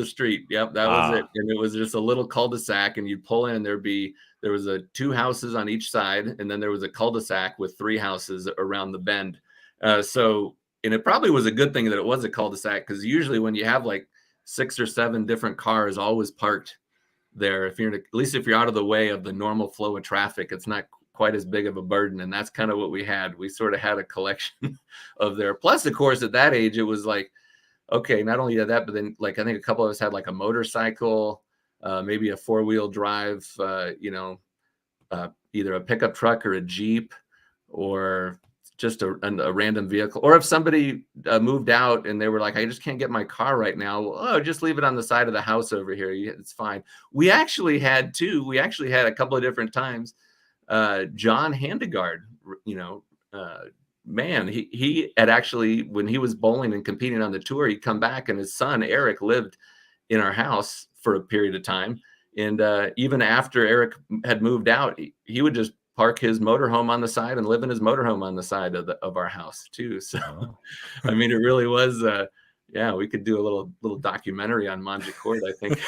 street. Yep, that was it. And it was just a little cul-de-sac, and you'd pull in, there was 2 houses on each side, and then there was a cul-de-sac with 3 houses around the bend. And it probably was a good thing that it was a cul-de-sac, because usually when you have like 6 or 7 different cars always parked there, at least if you're out of the way of the normal flow of traffic, it's not quite as big of a burden. And that's kind of what we had. We sort of had a collection of there. Plus, of course, at that age, it was like, okay, not only that, but then like I think a couple of us had like a motorcycle, maybe a 4-wheel drive, either a pickup truck or a Jeep, or just a random vehicle. Or if somebody moved out and they were like, I just can't get my car right now. Well, just leave it on the side of the house over here. It's fine. We actually had a couple of different times. John Handegard, man, he had actually, when he was bowling and competing on the tour, he'd come back and his son, Eric, lived in our house for a period of time. And even after Eric had moved out, he would just park his motorhome on the side and live in his motorhome on the side of our house too. So, I mean, it really was, we could do a little documentary on Mangia Court, I think.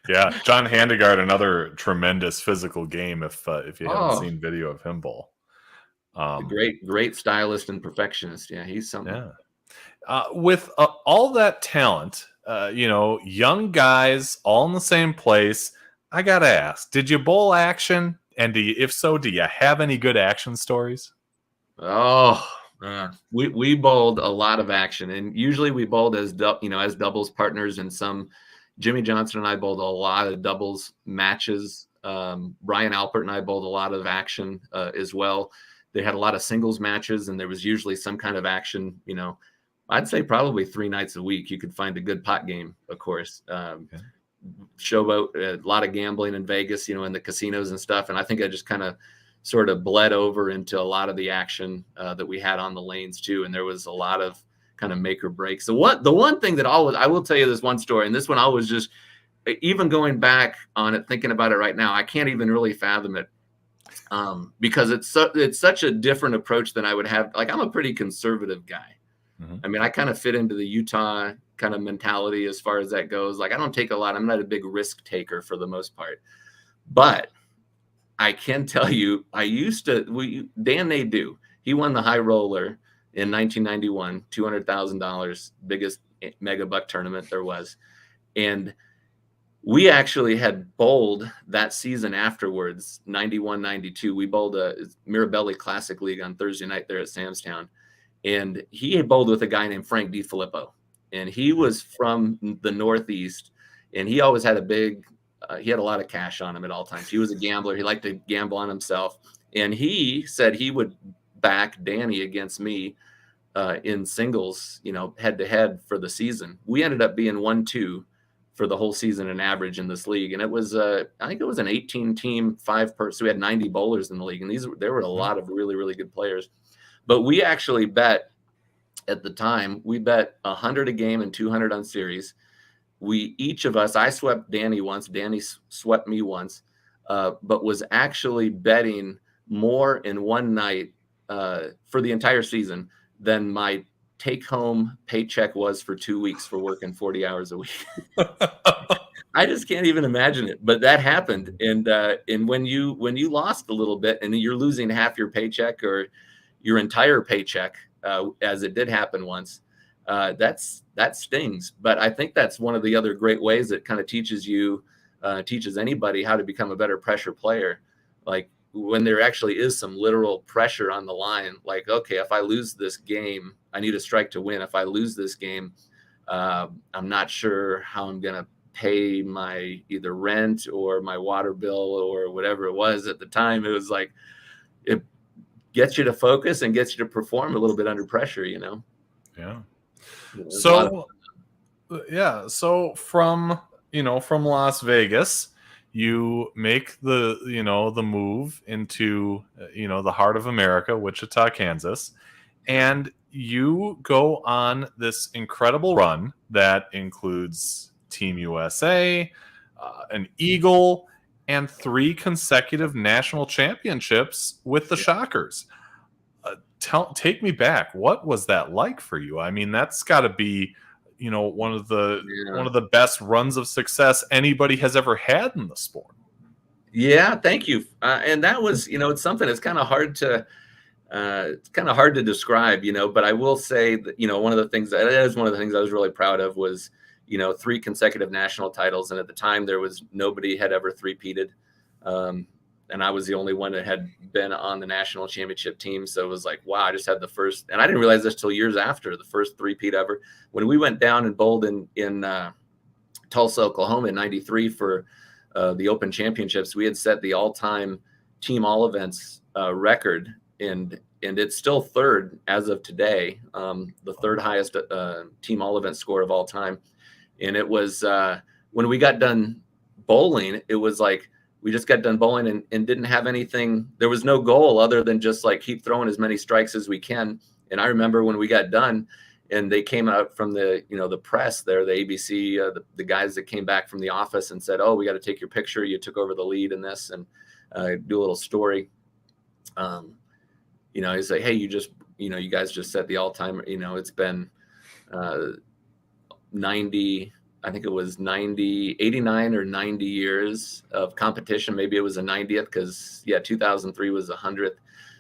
Yeah. John Handegard, another tremendous physical game. If you haven't seen video of him bowl. A great stylist and perfectionist. Yeah, he's something. Yeah. With all that talent, young guys all in the same place, I got to ask, did you bowl action? And if so, do you have any good action stories? Oh, we bowled a lot of action, and usually we bowled as doubles partners, and some Jimmy Johnson and I bowled a lot of doubles matches. Brian Alpert and I bowled a lot of action as well. They had a lot of singles matches, and there was usually some kind of action. I'd say probably 3 nights a week you could find a good pot game, of course. Okay. Showboat, a lot of gambling in Vegas, in the casinos and stuff. And I think I just kind of sort of bled over into a lot of the action that we had on the lanes too. And there was a lot of kind of make or break. So the one thing that I will tell you this one story, and this one I was just, even going back on it, thinking about it right now, I can't even really fathom it because it's such a different approach than I would have. Like, I'm a pretty conservative guy. Mm-hmm. I mean, I kind of fit into the Utah kind of mentality as far as that goes. Like, I don't take a lot. I'm not a big risk taker for the most part. But I can tell you, Dan Nadeau, he won the high roller in 1991, $200,000, biggest mega buck tournament there was. And we actually had bowled that season afterwards, 91, 92. We bowled a Mirabelli Classic League on Thursday night there at Samstown. And he had bowled with a guy named Frank DiFilippo. And he was from the Northeast. And he always had he had a lot of cash on him at all times. He was a gambler. He liked to gamble on himself. And he said he would back Danny against me in singles, head to head for the season. We ended up being 1-2 for the whole season in average in this league. And it was, I think it was an 18-team, 5-person. So we had 90 bowlers in the league. And there were a lot of really, really good players. But we actually bet at the time, we bet 100 a game and 200 on series. Each of us, I swept Danny once, Danny swept me once, but was actually betting more in one night for the entire season than my take-home paycheck was for 2 weeks for working 40 hours a week. I just can't even imagine it, but that happened. And when you lost a little bit and you're losing half your paycheck or your entire paycheck, as it did happen once, that stings. But I think that's one of the other great ways that kind of teaches anybody how to become a better pressure player. Like, when there actually is some literal pressure on the line, like, okay, if I lose this game, I need a strike to win. If I lose this game, I'm not sure how I'm going to pay my either rent or my water bill or whatever it was at the time. It was like, it gets you to focus and gets you to perform a little bit under pressure, Yeah. So from Las Vegas, you make the move into, the heart of America, Wichita, Kansas, and you go on this incredible run that includes Team USA, an Eagle, and 3 consecutive national championships with the Shockers. Take me back. What was that like for you? I mean, that's got to be, one of the best runs of success anybody has ever had in the sport. Yeah, thank you. And that was, it's something that's kind of hard to describe, but I will say that, one of the things I was really proud of was, 3 consecutive national titles. And at the time nobody had ever three-peated. And I was the only one that had been on the national championship team. So it was like, wow, I just had the first, and I didn't realize this till years after, the first three-peat ever. When we went down and bowled in Tulsa, Oklahoma in 93 for the Open Championships, we had set the all-time team all events record. And it's still 3rd as of today, the 3rd highest team all event score of all time. And it was, when we got done bowling, it was like, we just got done bowling and didn't have anything. There was no goal other than just like keep throwing as many strikes as we can. And I remember when we got done and they came out from the, the press there, the ABC, the guys that came back from the office and said, oh, we got to take your picture. You took over the lead in this and do a little story. He's like, hey, you guys just set the all-time, it's been 90, I think it was 89 or 90 years of competition. Maybe it was a 90th because 2003 was 100th.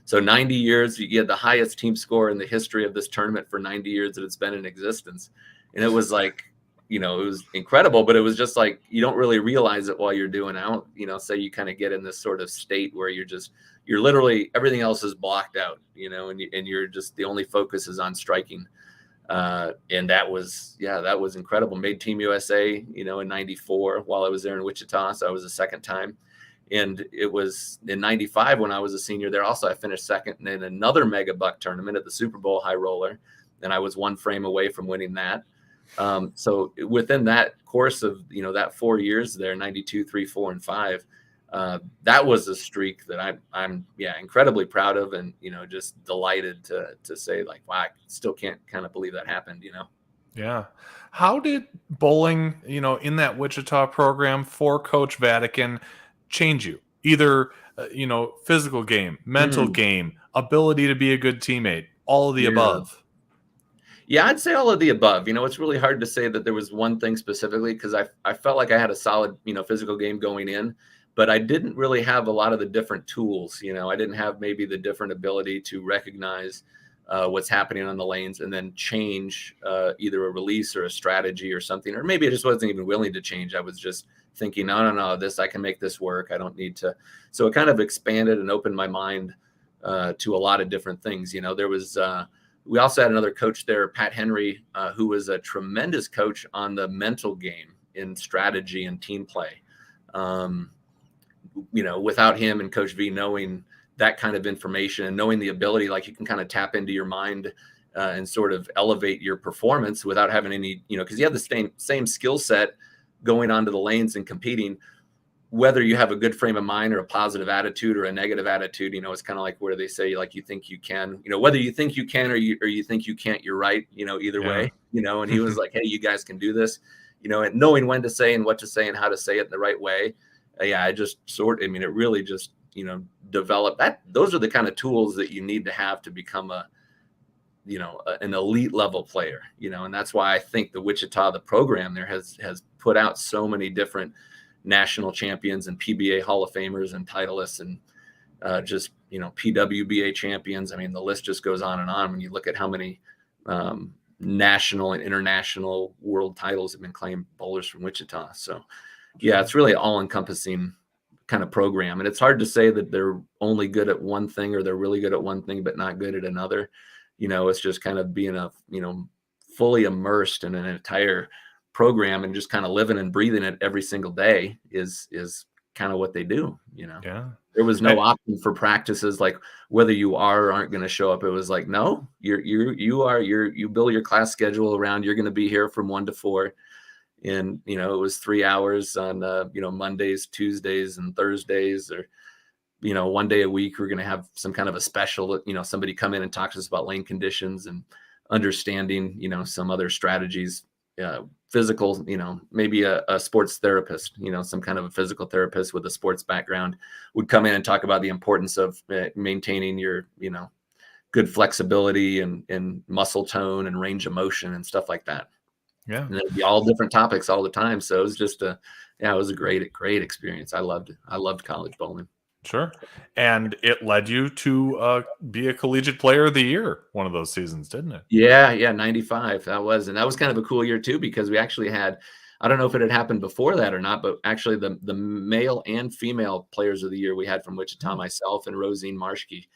So 90 years, you get the highest team score in the history of this tournament for 90 years that it's been in existence. And it was like, it was incredible, but it was just like, you don't really realize it while you're doing out, so you kind of get in this sort of state where you're literally, everything else is blocked out, and you're just, the only focus is on striking. And that was incredible. Made Team USA, in 94 while I was there in Wichita. So I was the second time. And it was in 95 when I was a senior there. Also, I finished second in another mega buck tournament at the Super Bowl high roller. And I was one frame away from winning that. So within that course of, that 4 years there, 92, 3, 4, and 5, that was a streak that I'm incredibly proud of, and just delighted to say, like, wow, I still can't kind of believe that happened. Yeah. How did bowling, in that Wichita program for Coach Vatican change you? Either physical game, mental game, ability to be a good teammate, all of the above. Yeah, I'd say all of the above. It's really hard to say that there was one thing specifically, because I felt like I had a solid physical game going in. But I didn't really have a lot of the different tools. I didn't have maybe the different ability to recognize what's happening on the lanes and then change either a release or a strategy or something. Or maybe I just wasn't even willing to change. I was just thinking, no, I can make this work. I don't need to. So it kind of expanded and opened my mind to a lot of different things. There was, we also had another coach there, Pat Henry, who was a tremendous coach on the mental game in strategy and team play. Without him and Coach V knowing that kind of information and knowing the ability, like, you can kind of tap into your mind and sort of elevate your performance without having any, because you have the same skill set going onto the lanes and competing, whether you have a good frame of mind or a positive attitude or a negative attitude. It's kind of like where they say, like, you think you can, whether you think you can or you think you can't, you're right, either way, and he was like, hey, you guys can do this, and knowing when to say and what to say and how to say it in the right way. I just it really just, developed that. Those are the kind of tools that you need to have to become an elite level player, and that's why I think the program there has put out so many different national champions and PBA Hall of Famers and titleists and just, PWBA champions. I mean, the list just goes on and on when you look at how many national and international world titles have been claimed bowlers from Wichita. So yeah, it's really all encompassing kind of program. And it's hard to say that they're only good at one thing or they're really good at one thing, but not good at another. It's just kind of being fully immersed in an entire program and just kind of living and breathing it every single day is kind of what they do. Yeah. There was no option for practices, like whether you are or aren't going to show up. It was like, no, you build your class schedule around, you're going to be here from 1 to 4. And, it was 3 hours on, Mondays, Tuesdays, and Thursdays, or, 1 day a week, we're going to have some kind of a special, somebody come in and talk to us about lane conditions and understanding, some other strategies, physical, maybe a sports therapist, some kind of a physical therapist with a sports background would come in and talk about the importance of maintaining your, good flexibility and muscle tone and range of motion and stuff like that. Yeah. And it'd be all different topics all the time. So it was just it was a great experience. I loved it. I loved college bowling. Sure. And it led you to be a Collegiate Player of the Year one of those seasons, didn't it? Yeah. 95. That was kind of a cool year too, because we actually had, I don't know if it had happened before that or not, but actually the male and female Players of the Year we had from Wichita, myself and Rosine Marshke.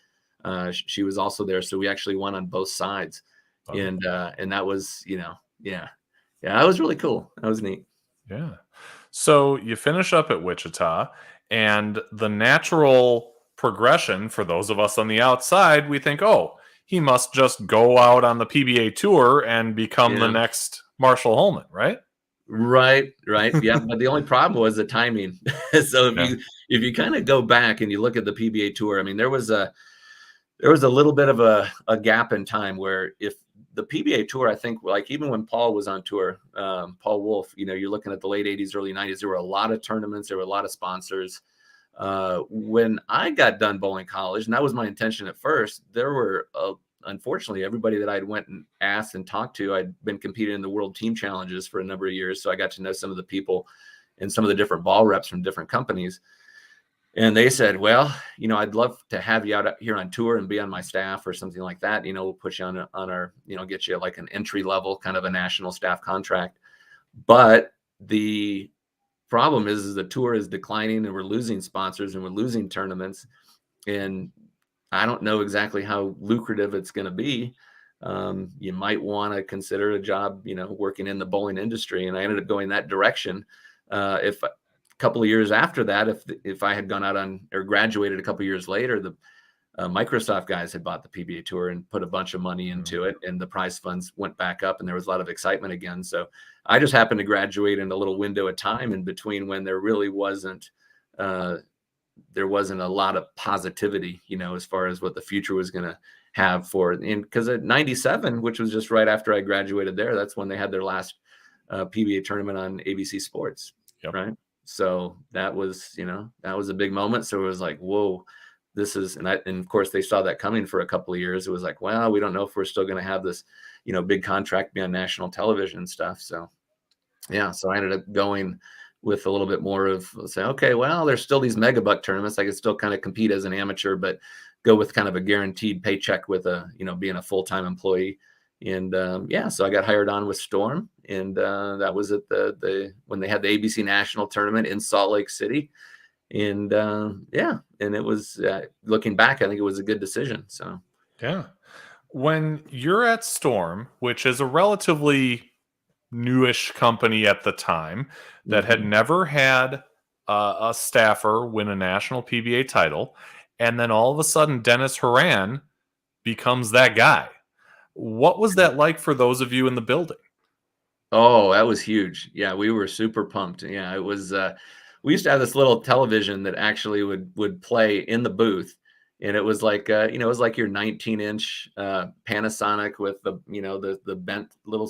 She was also there. So we actually won on both sides. Oh. And that was, Yeah, that was really cool. That was neat. Yeah. So you finish up at Wichita, and the natural progression for those of us on the outside, we think, oh, he must just go out on the PBA tour and become the next Marshall Holman, right? Right. Yeah, but the only problem was the timing. So if you kind of go back and you look at the PBA tour, I mean, there was a little bit of a gap in time where if the PBA tour, I think, like even when Paul was on tour, Paul Wolf, you're looking at the late 80s, early 90s, there were a lot of tournaments, there were a lot of sponsors. When I got done bowling college, and that was my intention at first, there were, unfortunately, everybody that I'd went and asked and talked to, I'd been competing in the World Team Challenges for a number of years. So I got to know some of the people and some of the different ball reps from different companies. And they said, well, I'd love to have you out here on tour and be on my staff or something like that. We'll put you on our, get you like an entry level kind of a national staff contract. But the problem is the tour is declining and we're losing sponsors and we're losing tournaments. And I don't know exactly how lucrative it's going to be. You might want to consider a job, working in the bowling industry. And I ended up going that direction. If a couple of years after that, if I had gone out on or graduated a couple of years later, the Microsoft guys had bought the PBA Tour and put a bunch of money into it, and the prize funds went back up, and there was a lot of excitement again. So I just happened to graduate in a little window of time in between when there really wasn't a lot of positivity, as far as what the future was going to have for it. And because at 97, which was just right after I graduated there, that's when they had their last PBA tournament on ABC Sports. Yep. Right. So that was a big moment. So it was like, whoa, this is, and of course they saw that coming for a couple of years. It was like, well, we don't know if we're still going to have this, big contract, be on national television and stuff. So yeah, so I ended up going with a little bit more of say, okay, well, there's still these megabuck tournaments. I could still kind of compete as an amateur, but go with kind of a guaranteed paycheck with being a full-time employee. And so I got hired on with Storm, and that was at when they had the ABC National Tournament in Salt Lake City. And and it was looking back, I think it was a good decision. So yeah, when you're at Storm, which is a relatively newish company at the time that had never had a staffer win a national PBA title, and then all of a sudden Dennis Horan becomes that guy. What was that like for those of you in the building? Oh, that was huge. Yeah, we were super pumped. Yeah, it was. We used to have this little television that actually would play in the booth, and it was like it was like your 19-inch Panasonic with the bent little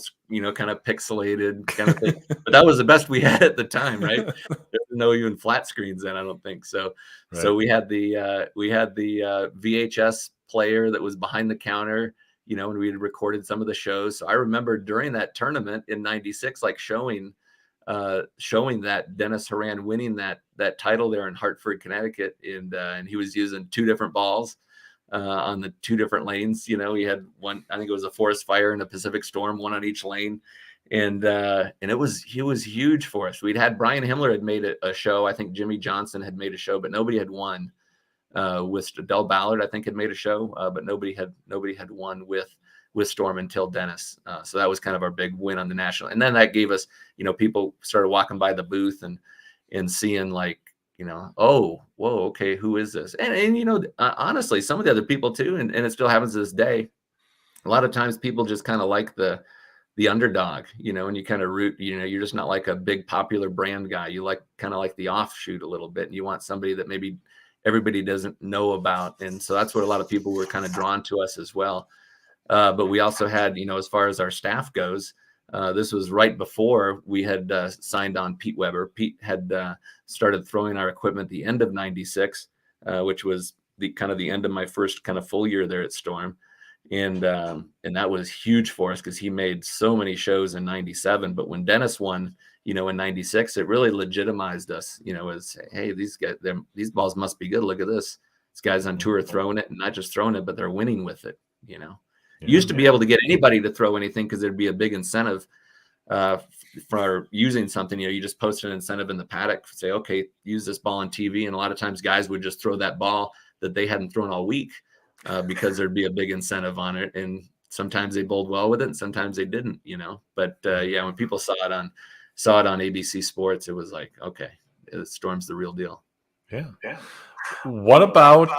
kind of pixelated kind of thing. But that was the best we had at the time, right? There's no even flat screens then, I don't think so. Right. So we had the VHS player that was behind the counter. And we had recorded some of the shows. So I remember during that tournament in 96, like showing that Dennis Horan winning that title there in Hartford, Connecticut. And he was using two different balls on the two different lanes. He had one, I think it was a Forest Fire and a Pacific Storm, one on each lane. And he was huge for us. We'd had Brian Himmler had made a show. I think Jimmy Johnson had made a show, but nobody had won. With Del Ballard, I think, had made a show, but nobody had won with Storm until Dennis. So that was kind of our big win on the national. And then that gave us, people started walking by the booth and seeing like, oh, whoa, okay, who is this? And honestly, some of the other people too, and it still happens to this day. A lot of times people just kind of like the underdog, and you kind of root, you're just not like a big popular brand guy. You like kind of like the offshoot a little bit, and you want somebody that maybe everybody doesn't know about. And so that's what a lot of people were kind of drawn to us as well. But we also had, as far as our staff goes, this was right before we had signed on Pete Weber. Pete had started throwing our equipment at the end of 96, which was the end of my first kind of full year there at Storm. And that was huge for us because he made so many shows in 97. But when Dennis won, in 96, it really legitimized us, as, hey, these guys, these balls must be good. Look at this. This guy's on tour throwing it, and not just throwing it, but they're winning with it. You used to be able to get anybody to throw anything because there'd be a big incentive for using something. You just post an incentive in the paddock, say, okay, use this ball on TV. And a lot of times guys would just throw that ball that they hadn't thrown all week because there'd be a big incentive on it. And sometimes they bowled well with it, and sometimes they didn't, But when people saw it on ABC Sports, it was like, okay, Storm's the real deal. Yeah. What about,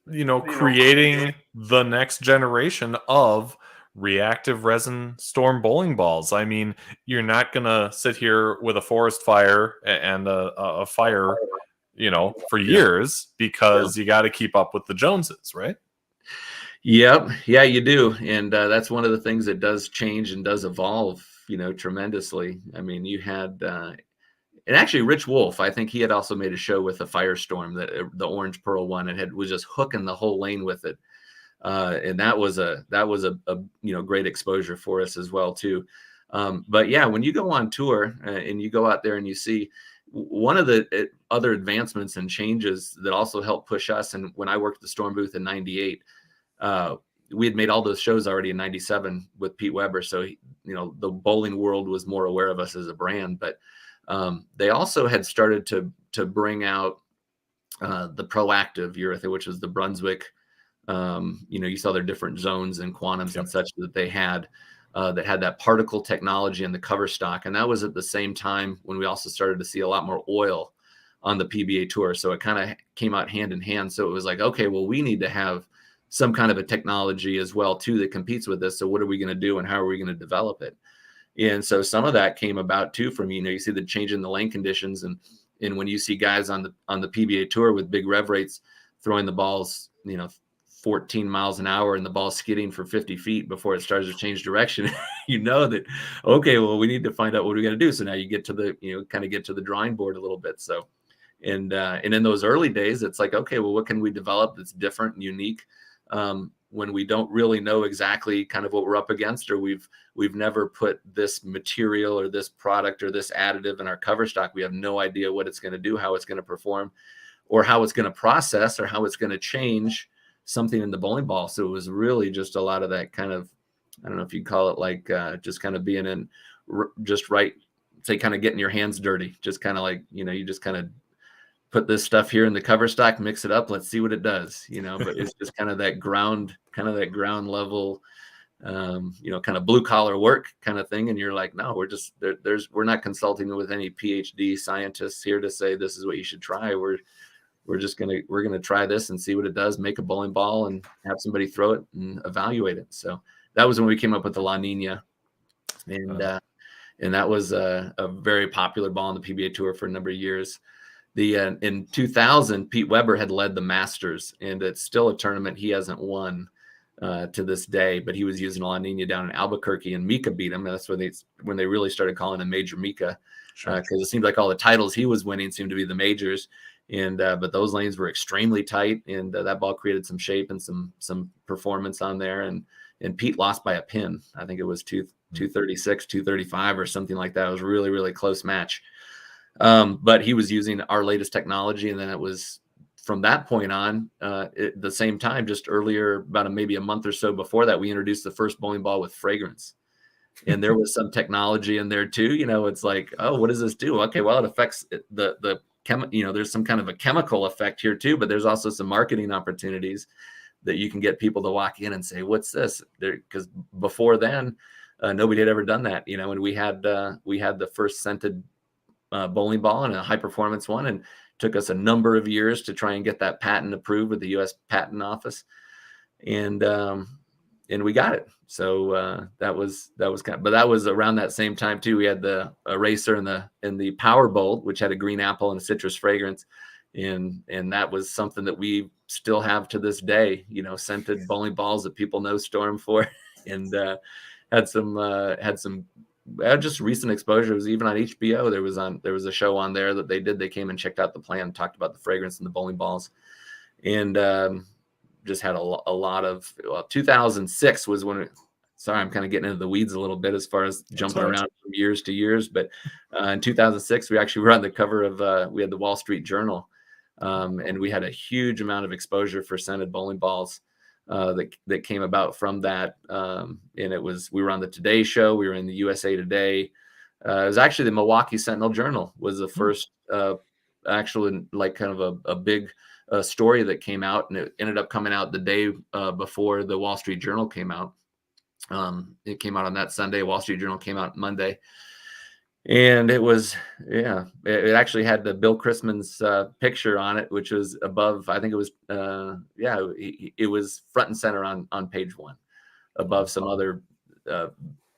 creating the next generation of reactive resin Storm bowling balls? I mean, you're not going to sit here with a Forest Fire and a Fire, for years because you got to keep up with the Joneses, right? Yep. Yeah, you do. And that's one of the things that does change and does evolve, tremendously. I mean, you had, and actually Rich Wolf, I think he had also made a show with a Firestorm, that the Orange Pearl one, and was just hooking the whole lane with it. And that was a great exposure for us as well too. But yeah, when you go on tour and you go out there and you see, one of the other advancements and changes that also helped push us, and when I worked at the Storm booth in '98, we had made all those shows already in '97 with Pete Weber, so the bowling world was more aware of us as a brand. But they also had started to bring out the proactive urethane, which was the Brunswick. You saw their different zones and quantums and such that they had. That had that particle technology in the cover stock. And that was at the same time when we also started to see a lot more oil on the PBA tour. So it kind of came out hand in hand. So it was like, okay, well, we need to have some kind of a technology as well, too, that competes with this. So what are we going to do and how are we going to develop it? And so some of that came about, too, from, you see the change in the lane conditions. And when you see guys on the PBA tour with big rev rates throwing the balls, 14 miles an hour and the ball skidding for 50 feet before it starts to change direction, that, okay, well, we need to find out what we're going to do. So now you get to the, kind of get to the drawing board a little bit. So, and in those early days, it's like, okay, well, what can we develop that's different and unique when we don't really know exactly kind of what we're up against, or we've never put this material or this product or this additive in our cover stock. We have no idea what it's going to do, how it's going to perform, or how it's going to process, or how it's going to change something in the bowling ball. So it was really just a lot of that kind of, I don't know if you'd call it like just kind of being in just right, say kind of getting your hands dirty, just kind of like, you just kind of put this stuff here in the cover stock, mix it up, let's see what it does, but it's just kind of that ground level, kind of blue collar work kind of thing. And you're like, no, we're not consulting with any PhD scientists here to say, this is what you should try. We're going to try this and see what it does, make a bowling ball and have somebody throw it and evaluate it. So that was when we came up with the La Nina. And that was a very popular ball on the PBA tour for a number of years. In 2000, Pete Weber had led the Masters, and it's still a tournament he hasn't won to this day, but he was using a La Nina down in Albuquerque, and Mika beat him. And that's when they really started calling him Major Mika, because it seemed like all the titles he was winning seemed to be the majors. And but those lanes were extremely tight, and that ball created some shape and some performance on there. And Pete lost by a pin. I think it was 236, 235 or something like that. It was a really, really close match. But he was using our latest technology, and then it was from that point on, at the same time, just earlier, about maybe a month or so before that, we introduced the first bowling ball with fragrance. And there was some technology in there too. It's like, oh, what does this do? Okay, well, it affects there's some kind of a chemical effect here too, but there's also some marketing opportunities that you can get people to walk in and say, what's this? Because before then, nobody had ever done that, and we had the first scented bowling ball and a high performance one, and took us a number of years to try and get that patent approved with the U.S. Patent Office. And we got it. So that was but that was around that same time too. We had the eraser and the Power Bolt, which had a green apple and a citrus fragrance, and that was something that we still have to this day. Scented bowling balls that people know Storm for, and had some just recent exposure. It was even on HBO. There was a show on there that they did. They came and checked out the plant, talked about the fragrance and the bowling balls, and just had a lot of. 2006 was when. Sorry, I'm kind of getting into the weeds a little bit as far as jumping around from years to years. But in 2006, we actually were on the cover of. We had the Wall Street Journal, and we had a huge amount of exposure for scented bowling balls. That came about from that, and we were on the Today Show, we were in the USA Today. It was actually the Milwaukee Sentinel Journal was the first actual like kind of a big story that came out, and it ended up coming out the day before the Wall Street Journal came out. It came out on that Sunday. Wall Street Journal came out Monday. And it was, it actually had the Bill Chrisman's picture on it, which was above, I think it was, it was front and center on page one, above some other,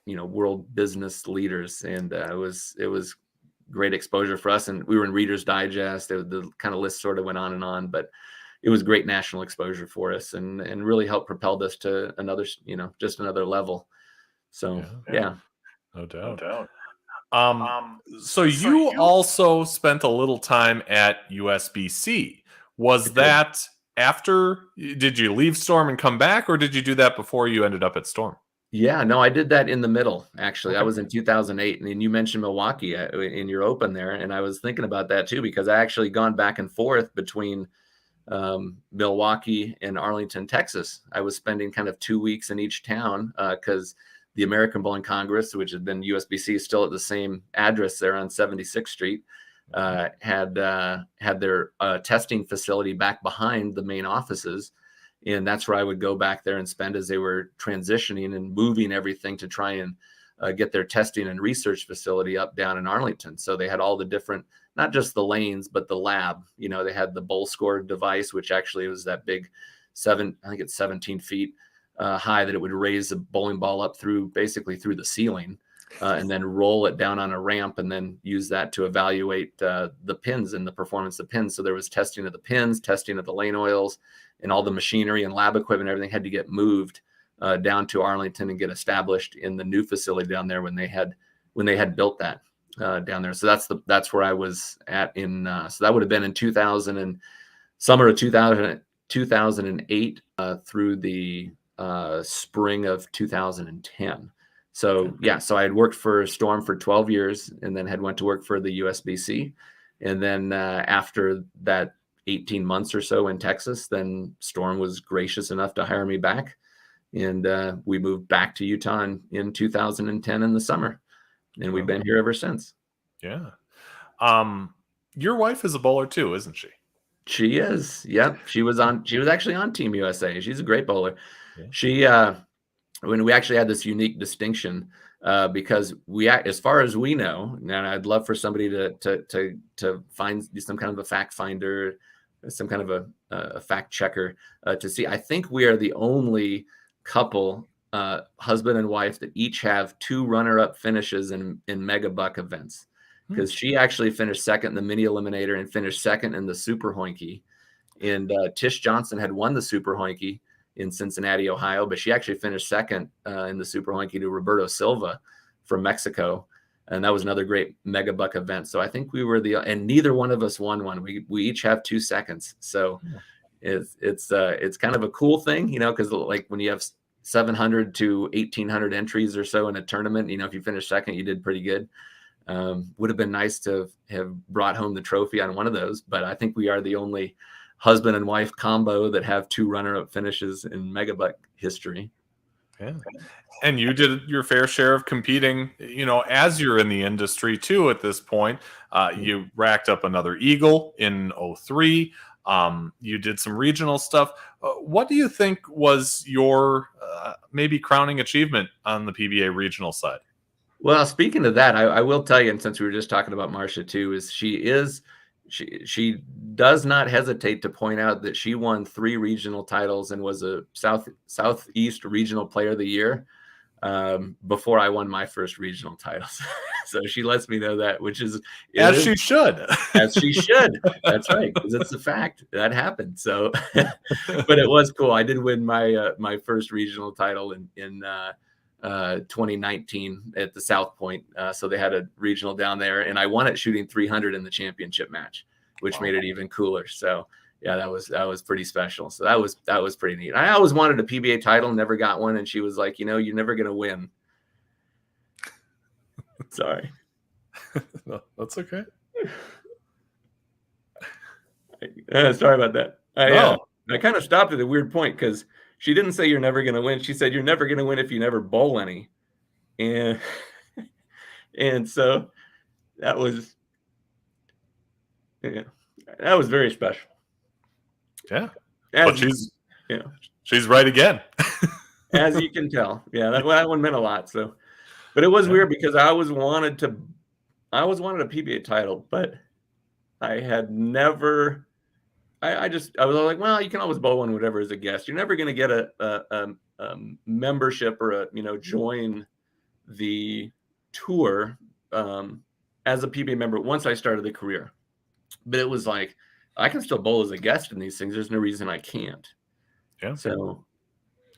world business leaders. And it was great exposure for us. And we were in Reader's Digest. The kind of list sort of went on and on, but it was great national exposure for us, and really helped propel us to another, just another level. So, yeah. No doubt. So you also spent a little time at USBC. Was that after? Did you leave Storm and come back, or did you do that before you ended up at Storm? Yeah, no, I did that in the middle, actually. I was in 2008, and you mentioned Milwaukee in your open there, and I was thinking about that too because I actually gone back and forth between Milwaukee and Arlington, Texas. I was spending kind of 2 weeks in each town because the American Bowling Congress, which had been USBC, still at the same address there on 76th Street, had their testing facility back behind the main offices. And that's where I would go back there and spend as they were transitioning and moving everything to try and get their testing and research facility up down in Arlington. So they had all the different, not just the lanes, but the lab. They had the bowl score device, which actually was that big I think it's 17 feet high, that it would raise a bowling ball up basically through the ceiling and then roll it down on a ramp and then use that to evaluate the pins and the performance of pins. So there was testing of the pins, testing of the lane oils, and all the machinery and lab equipment, everything had to get moved down to Arlington and get established in the new facility down there when they had built that down there. So that's where I was at so that would have been in summer of 2008 through the spring of 2010. So so I had worked for Storm for 12 years and then had went to work for the USBC. And then after that 18 months or so in Texas, then Storm was gracious enough to hire me back. And we moved back to Utah in 2010 in the summer. And we've been here ever since. Yeah. Your wife is a bowler too, isn't she? She is. Yep. She was actually on Team USA. She's a great bowler. Yeah. She, when we actually had this unique distinction, because as far as we know, and I'd love for somebody to find some kind of a fact finder, some kind of a fact checker to see. I think we are the only couple, husband and wife, that each have 2 runner-up finishes in Mega Buck events. Because she actually finished second in the mini eliminator and finished second in the super hoinky. And Tish Johnson had won the super hoinky in Cincinnati, Ohio, but she actually finished second in the super hoinky to Roberto Silva from Mexico. And that was another great Mega Buck event. So I think we were and neither one of us won one. We each have 2 seconds. So it's kind of a cool thing, because like when you have 700 to 1,800 entries or so in a tournament, if you finish second, you did pretty good. Would have been nice to have brought home the trophy on one of those, but I think we are the only husband and wife combo that have 2 runner-up finishes in Mega Buck history. Yeah. And you did your fair share of competing, as you're in the industry too at this point. You racked up another Eagle in 2003. You did some regional stuff. What do you think was your maybe crowning achievement on the PBA regional side? Well, speaking of that, I will tell you, and since we were just talking about Marcia too, she does not hesitate to point out that she won 3 regional titles and was a Southeast Regional Player of the Year before I won my first regional titles. So she lets me know that, which is she should. As she should. That's right, because it's a fact that happened. So, but it was cool. I did win my first regional title in 2019 at the South Point. So they had a regional down there, and I won it shooting 300 in the championship match, which made it even cooler. So yeah, that was pretty special. So that was pretty neat. I always wanted a PBA title, never got one, and she was like, you're never gonna win. Sorry. No, that's okay. Sorry about that. I kind of stopped at a weird point because she didn't say you're never going to win. She said you're never going to win if you never bowl any. And so that was very special. Yeah. But she's right again. As you can tell. Yeah, that one meant a lot. So, but it was weird because I always wanted a PBA title, but I had never. I was like, well, you can always bowl one, whatever, as a guest. You're never going to get a membership or join the tour as a PBA member once I started the career. But it was like, I can still bowl as a guest in these things. There's no reason I can't. Yeah. So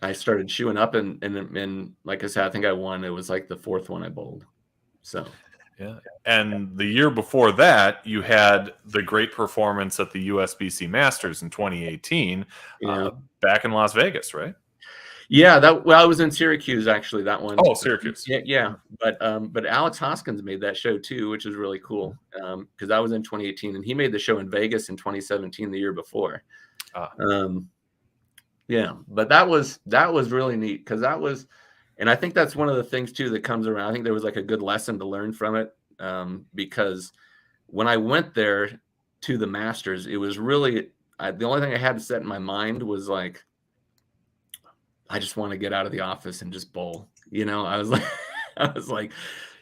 I started shoeing up, and like I said, I think I won. It was like the 4th one I bowled. So. Yeah. And the year before that, you had the great performance at the USBC Masters in 2018 back in Las Vegas, right? Yeah, I was in Syracuse actually, that one. Oh, Syracuse. Yeah. But Alex Hoskins made that show too, which is really cool. Because I was in 2018 and he made the show in Vegas in 2017, the year before. Um, yeah, but that was really neat because and I think that's one of the things too that comes around. I think there was like a good lesson to learn from it. Because when I went there to the Masters, it was really the only thing I had to set in my mind was like, I just want to get out of the office and just bowl. I was like,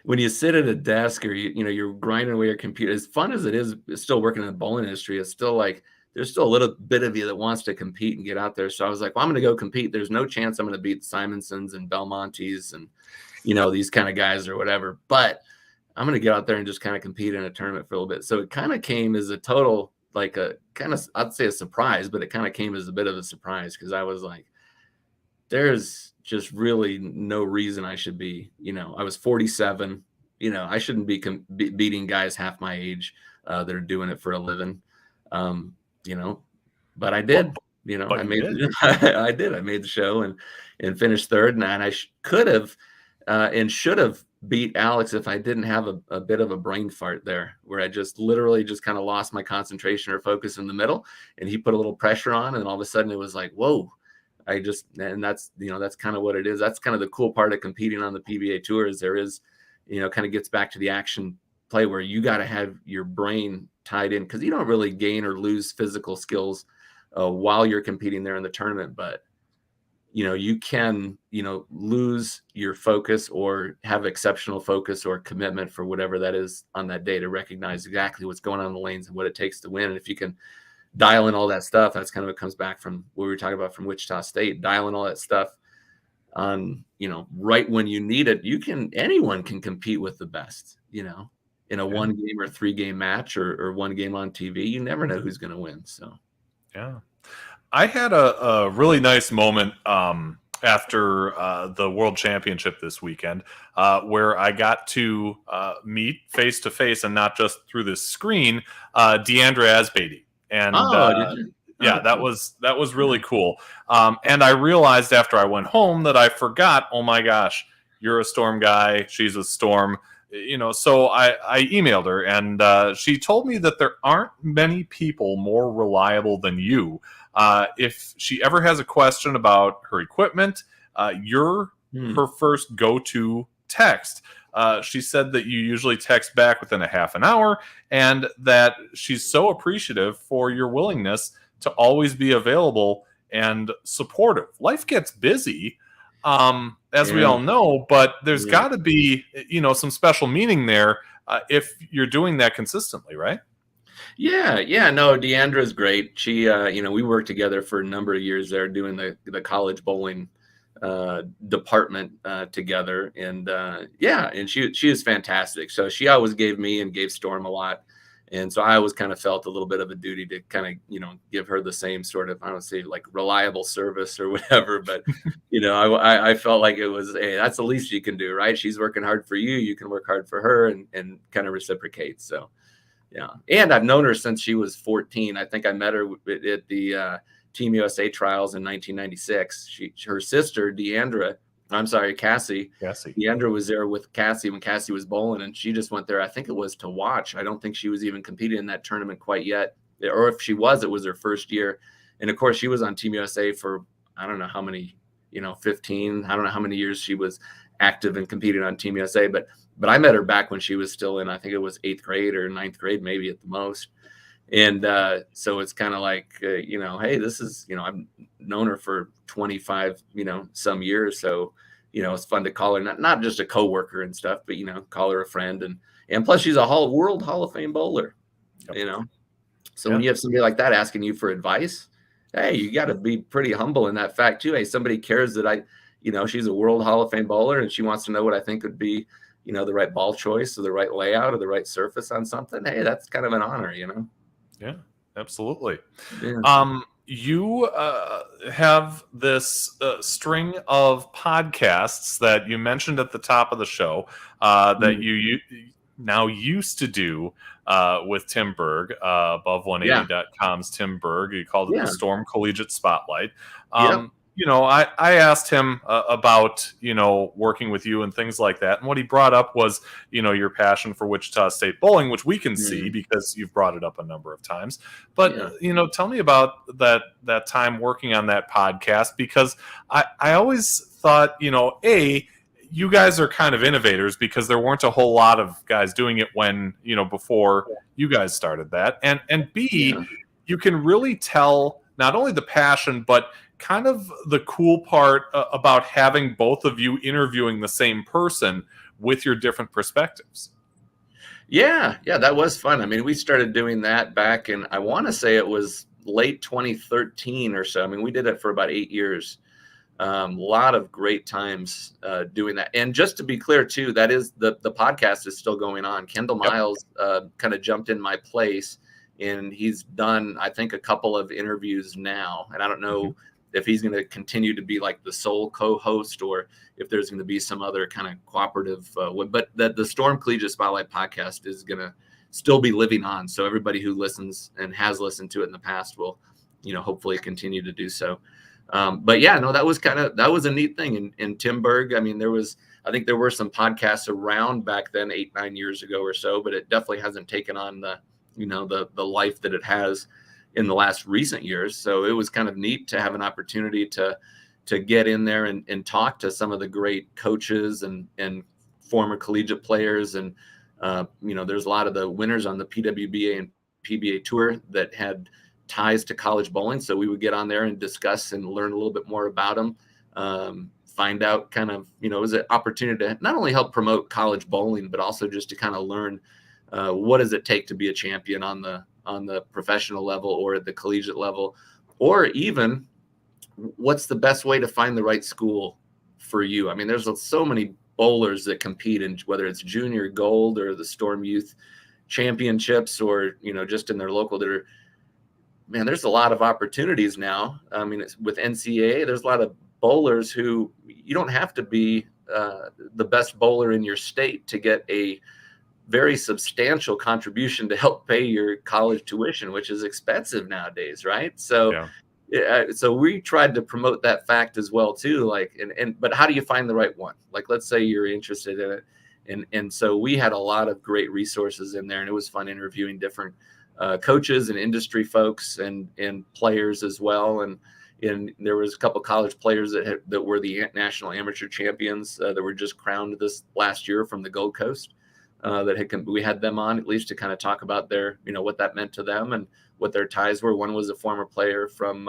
when you sit at a desk or you're grinding away your computer, as fun as it is, still working in the bowling industry, it's still like there's still a little bit of you that wants to compete and get out there. So I was like, well, I'm going to go compete. There's no chance I'm going to beat Simonsons and Belmontes and these kind of guys or whatever. But I'm going to get out there and just kind of compete in a tournament for a little bit. So it kind of came as a total, like a kind of, I'd say a surprise, but it kind of came as a bit of a surprise because I was like, there's just really no reason I should be, I was 47, I shouldn't be beating guys half my age that are doing it for a living, but I did, I made the show and finished third. And I could have and should have beat Alex if I didn't have a bit of a brain fart there where I just literally just kind of lost my concentration or focus in the middle and he put a little pressure on and all of a sudden it was like, whoa. And that's, that's kind of what it is. That's kind of the cool part of competing on the PBA tour is there is, kind of gets back to the action play where you got to have your brain tied in because you don't really gain or lose physical skills while you're competing there in the tournament. But, you can, lose your focus or have exceptional focus or commitment for whatever that is on that day to recognize exactly what's going on in the lanes and what it takes to win. And if you can dial in all that stuff, that's kind of what comes back from what we were talking about from Wichita State, dialing all that stuff on, right when you need it. Anyone can compete with the best, in a 1 game or 3 game match or 1 game on TV. You never know who's going to win. So, yeah, I had a really nice moment after the World Championship this weekend where I got to meet face to face and not just through this screen, Deandra Asbeatty. And that was really cool. And I realized after I went home that I forgot, oh my gosh, you're a Storm guy. She's a Storm, so I emailed her and she told me that there aren't many people more reliable than you. If she ever has a question about her equipment, you're her first go-to text. She said that you usually text back within a half an hour and that she's so appreciative for your willingness to always be available and supportive. Life gets busy, as we all know, but there's got to be, some special meaning there if you're doing that consistently, right? Yeah. No, Deandra's great. She, we worked together for a number of years there doing the college bowling department together. And and she is fantastic. So she always gave me and gave Storm a lot. And so I always kind of felt a little bit of a duty to kind of, give her the same sort of, I don't say like reliable service or whatever, but, I felt like it was, hey, that's the least you can do, right? She's working hard for you. You can work hard for her and kind of reciprocate. So, yeah. And I've known her since she was 14. I think I met her at the Team USA trials in 1996. Her sister, Cassie. Deandra was there with Cassie when Cassie was bowling, and she just went there. I think it was to watch. I don't think she was even competing in that tournament quite yet. Or if she was, it was her first year. And of course, she was on Team USA for, I don't know how many, 15. I don't know how many years she was active and competing on Team USA. But I met her back when she was still in, I think it was 8th grade or 9th grade, maybe at the most. And so it's kind of like, hey, this is, I've known her for 25, some years. So, it's fun to call her, not just a coworker and stuff, but, call her a friend. And plus she's a World Hall of Fame bowler, So when you have somebody like that asking you for advice, hey, you got to be pretty humble in that fact too. Hey, somebody cares that she's a World Hall of Fame bowler and she wants to know what I think would be, the right ball choice or the right layout or the right surface on something. Hey, that's kind of an honor, Yeah, absolutely. Yeah. You have this string of podcasts that you mentioned at the top of the show that you now used to do with Tim Berg, above180.com's Tim Berg. You called it the Storm Collegiate Spotlight. I asked him about, working with you and things like that. And what he brought up was, your passion for Wichita State bowling, which we can see because you've brought it up a number of times. But, tell me about that time working on that podcast, because I always thought, you guys are kind of innovators because there weren't a whole lot of guys doing it when, before you guys started that. And B, you can really tell not only the passion, but kind of the cool part about having both of you interviewing the same person with your different perspectives. Yeah, that was fun. I mean, we started doing that back in, I want to say it was late 2013 or so. I mean, we did it for about 8 years. A lot of great times doing that. And just to be clear too, that is the podcast is still going on. Kendall Miles kind of jumped in my place, and he's done, I think, a couple of interviews now. And I don't know if he's going to continue to be like the sole co-host or if there's going to be some other kind of cooperative, but the Storm Collegiate Spotlight podcast is going to still be living on. So everybody who listens and has listened to it in the past will, hopefully continue to do so. But yeah, no, that was a neat thing. In Timberg, I mean, I think there were some podcasts around back then, 8-9 years ago or so, but it definitely hasn't taken on the life that it has in the last recent years. So it was kind of neat to have an opportunity to get in there and talk to some of the great coaches and former collegiate players. And, there's a lot of the winners on the PWBA and PBA tour that had ties to college bowling. So we would get on there and discuss and learn a little bit more about them, find out kind of, it was an opportunity to not only help promote college bowling, but also just to kind of learn what does it take to be a champion on the professional level or at the collegiate level, or even what's the best way to find the right school for you. I mean, there's so many bowlers that compete in whether it's junior gold or the Storm Youth Championships or, just in their local, there's a lot of opportunities now. I mean, with NCAA, there's a lot of bowlers who you don't have to be the best bowler in your state to get a very substantial contribution to help pay your college tuition, which is expensive nowadays, right? So, so we tried to promote that fact as well too. Like, but how do you find the right one? Like, let's say you're interested in it, and so we had a lot of great resources in there, and it was fun interviewing different coaches and industry folks and players as well. And there was a couple college players that were the national amateur champions that were just crowned this last year from the Gold Coast. We had them on at least to kind of talk about their, what that meant to them and what their ties were. One was a former player from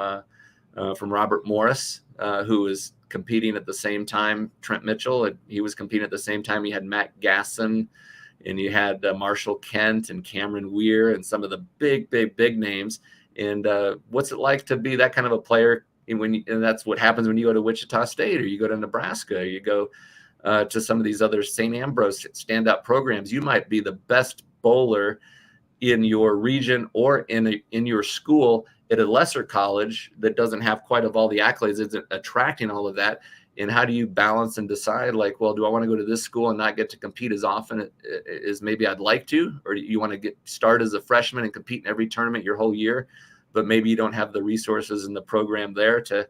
Robert Morris, who was competing at the same time. Trent Mitchell, he was competing at the same time. He had Matt Gasson, and you had Marshall Kent and Cameron Weir and some of the big names. And what's it like to be that kind of a player? And that's what happens when you go to Wichita State or you go to Nebraska, or you go to some of these other St. Ambrose standout programs. You might be the best bowler in your region or in your school at a lesser college that doesn't have quite of all the accolades. It's attracting all of that. And how do you balance and decide, like, well, do I want to go to this school and not get to compete as often as maybe I'd like to? Or do you want to start as a freshman and compete in every tournament your whole year, but maybe you don't have the resources in the program there to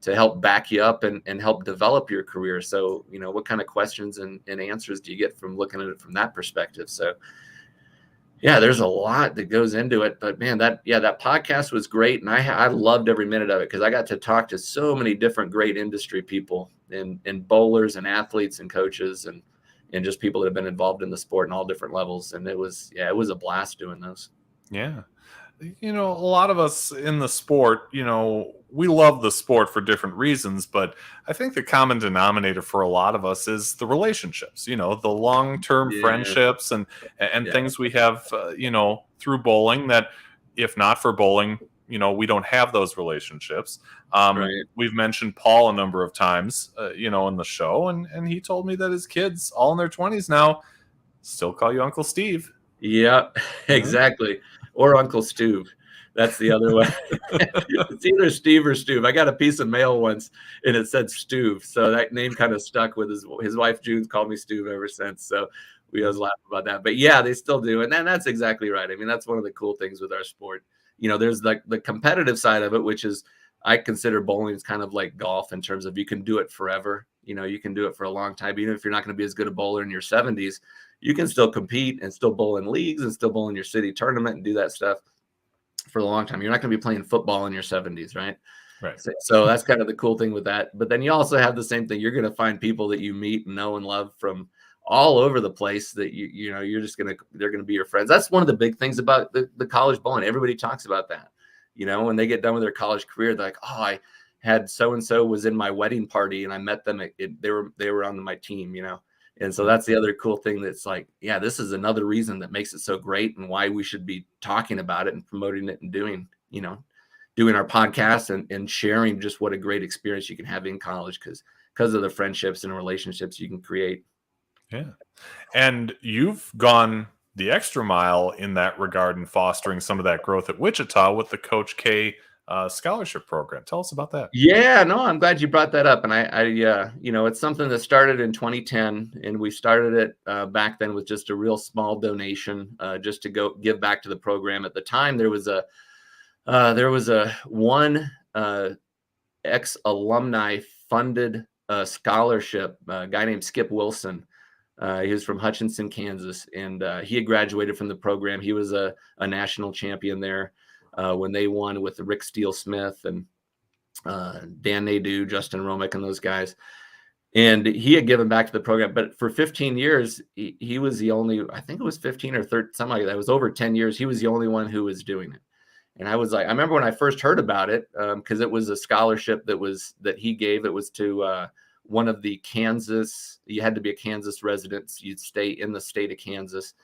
help back you up and help develop your career? So, what kind of questions and answers do you get from looking at it from that perspective? So, yeah, there's a lot that goes into it, but man, that podcast was great. And I loved every minute of it because I got to talk to so many different great industry people and bowlers and athletes and coaches and just people that have been involved in the sport in all different levels. And it was a blast doing those. Yeah. A lot of us in the sport, we love the sport for different reasons, but I think the common denominator for a lot of us is the relationships, the long-term friendships and things we have, through bowling that if not for bowling, we don't have those relationships. Right. We've mentioned Paul a number of times, in the show, and he told me that his kids all in their 20s now still call you Uncle Steve. Yeah, exactly. Or Uncle Stu. That's the other way. It's either Steve or Stu. I got a piece of mail once and it said Stu. So that name kind of stuck with his wife, June, called me Stu ever since. So we always laugh about that. But yeah, they still do. And that's exactly right. I mean, that's one of the cool things with our sport. There's like the competitive side of it, which is I consider bowling is kind of like golf in terms of you can do it forever. You can do it for a long time. Even if you're not going to be as good a bowler in your 70s, you can still compete and still bowl in leagues and still bowl in your city tournament and do that stuff for a long time. You're not going to be playing football in your 70s, right? Right. So that's kind of the cool thing with that. But then you also have the same thing. You're going to find people that you meet and know and love from all over the place that they're going to be your friends. That's one of the big things about the college bowling. Everybody talks about that. When they get done with their college career, they're like, oh, I had so-and-so was in my wedding party and I met them. They were on my team, And so that's the other cool thing that's like, yeah, this is another reason that makes it so great and why we should be talking about it and promoting it and doing our podcast and sharing just what a great experience you can have in college because of the friendships and relationships you can create. Yeah. And you've gone the extra mile in that regard and fostering some of that growth at Wichita with the Coach K scholarship program. Tell us about that. Yeah, no, I'm glad you brought that up. And I it's something that started in 2010, and we started it back then with just a real small donation, just to go give back to the program. At the time, there was a one ex-alumni funded scholarship, a guy named Skip Wilson. He was from Hutchinson, Kansas, and he had graduated from the program. He was a national champion there when they won with Rick Steele-Smith and Dan Nadeau, Justin Romick, and those guys. And he had given back to the program. But for 15 years, he was the only, I think it was 15 or 30, something like that. It was over 10 years. He was the only one who was doing it. And I was like, I remember when I first heard about it, because it was a scholarship that he gave. It was to one of the Kansas, you had to be a Kansas resident. You'd stay in the state of Kansas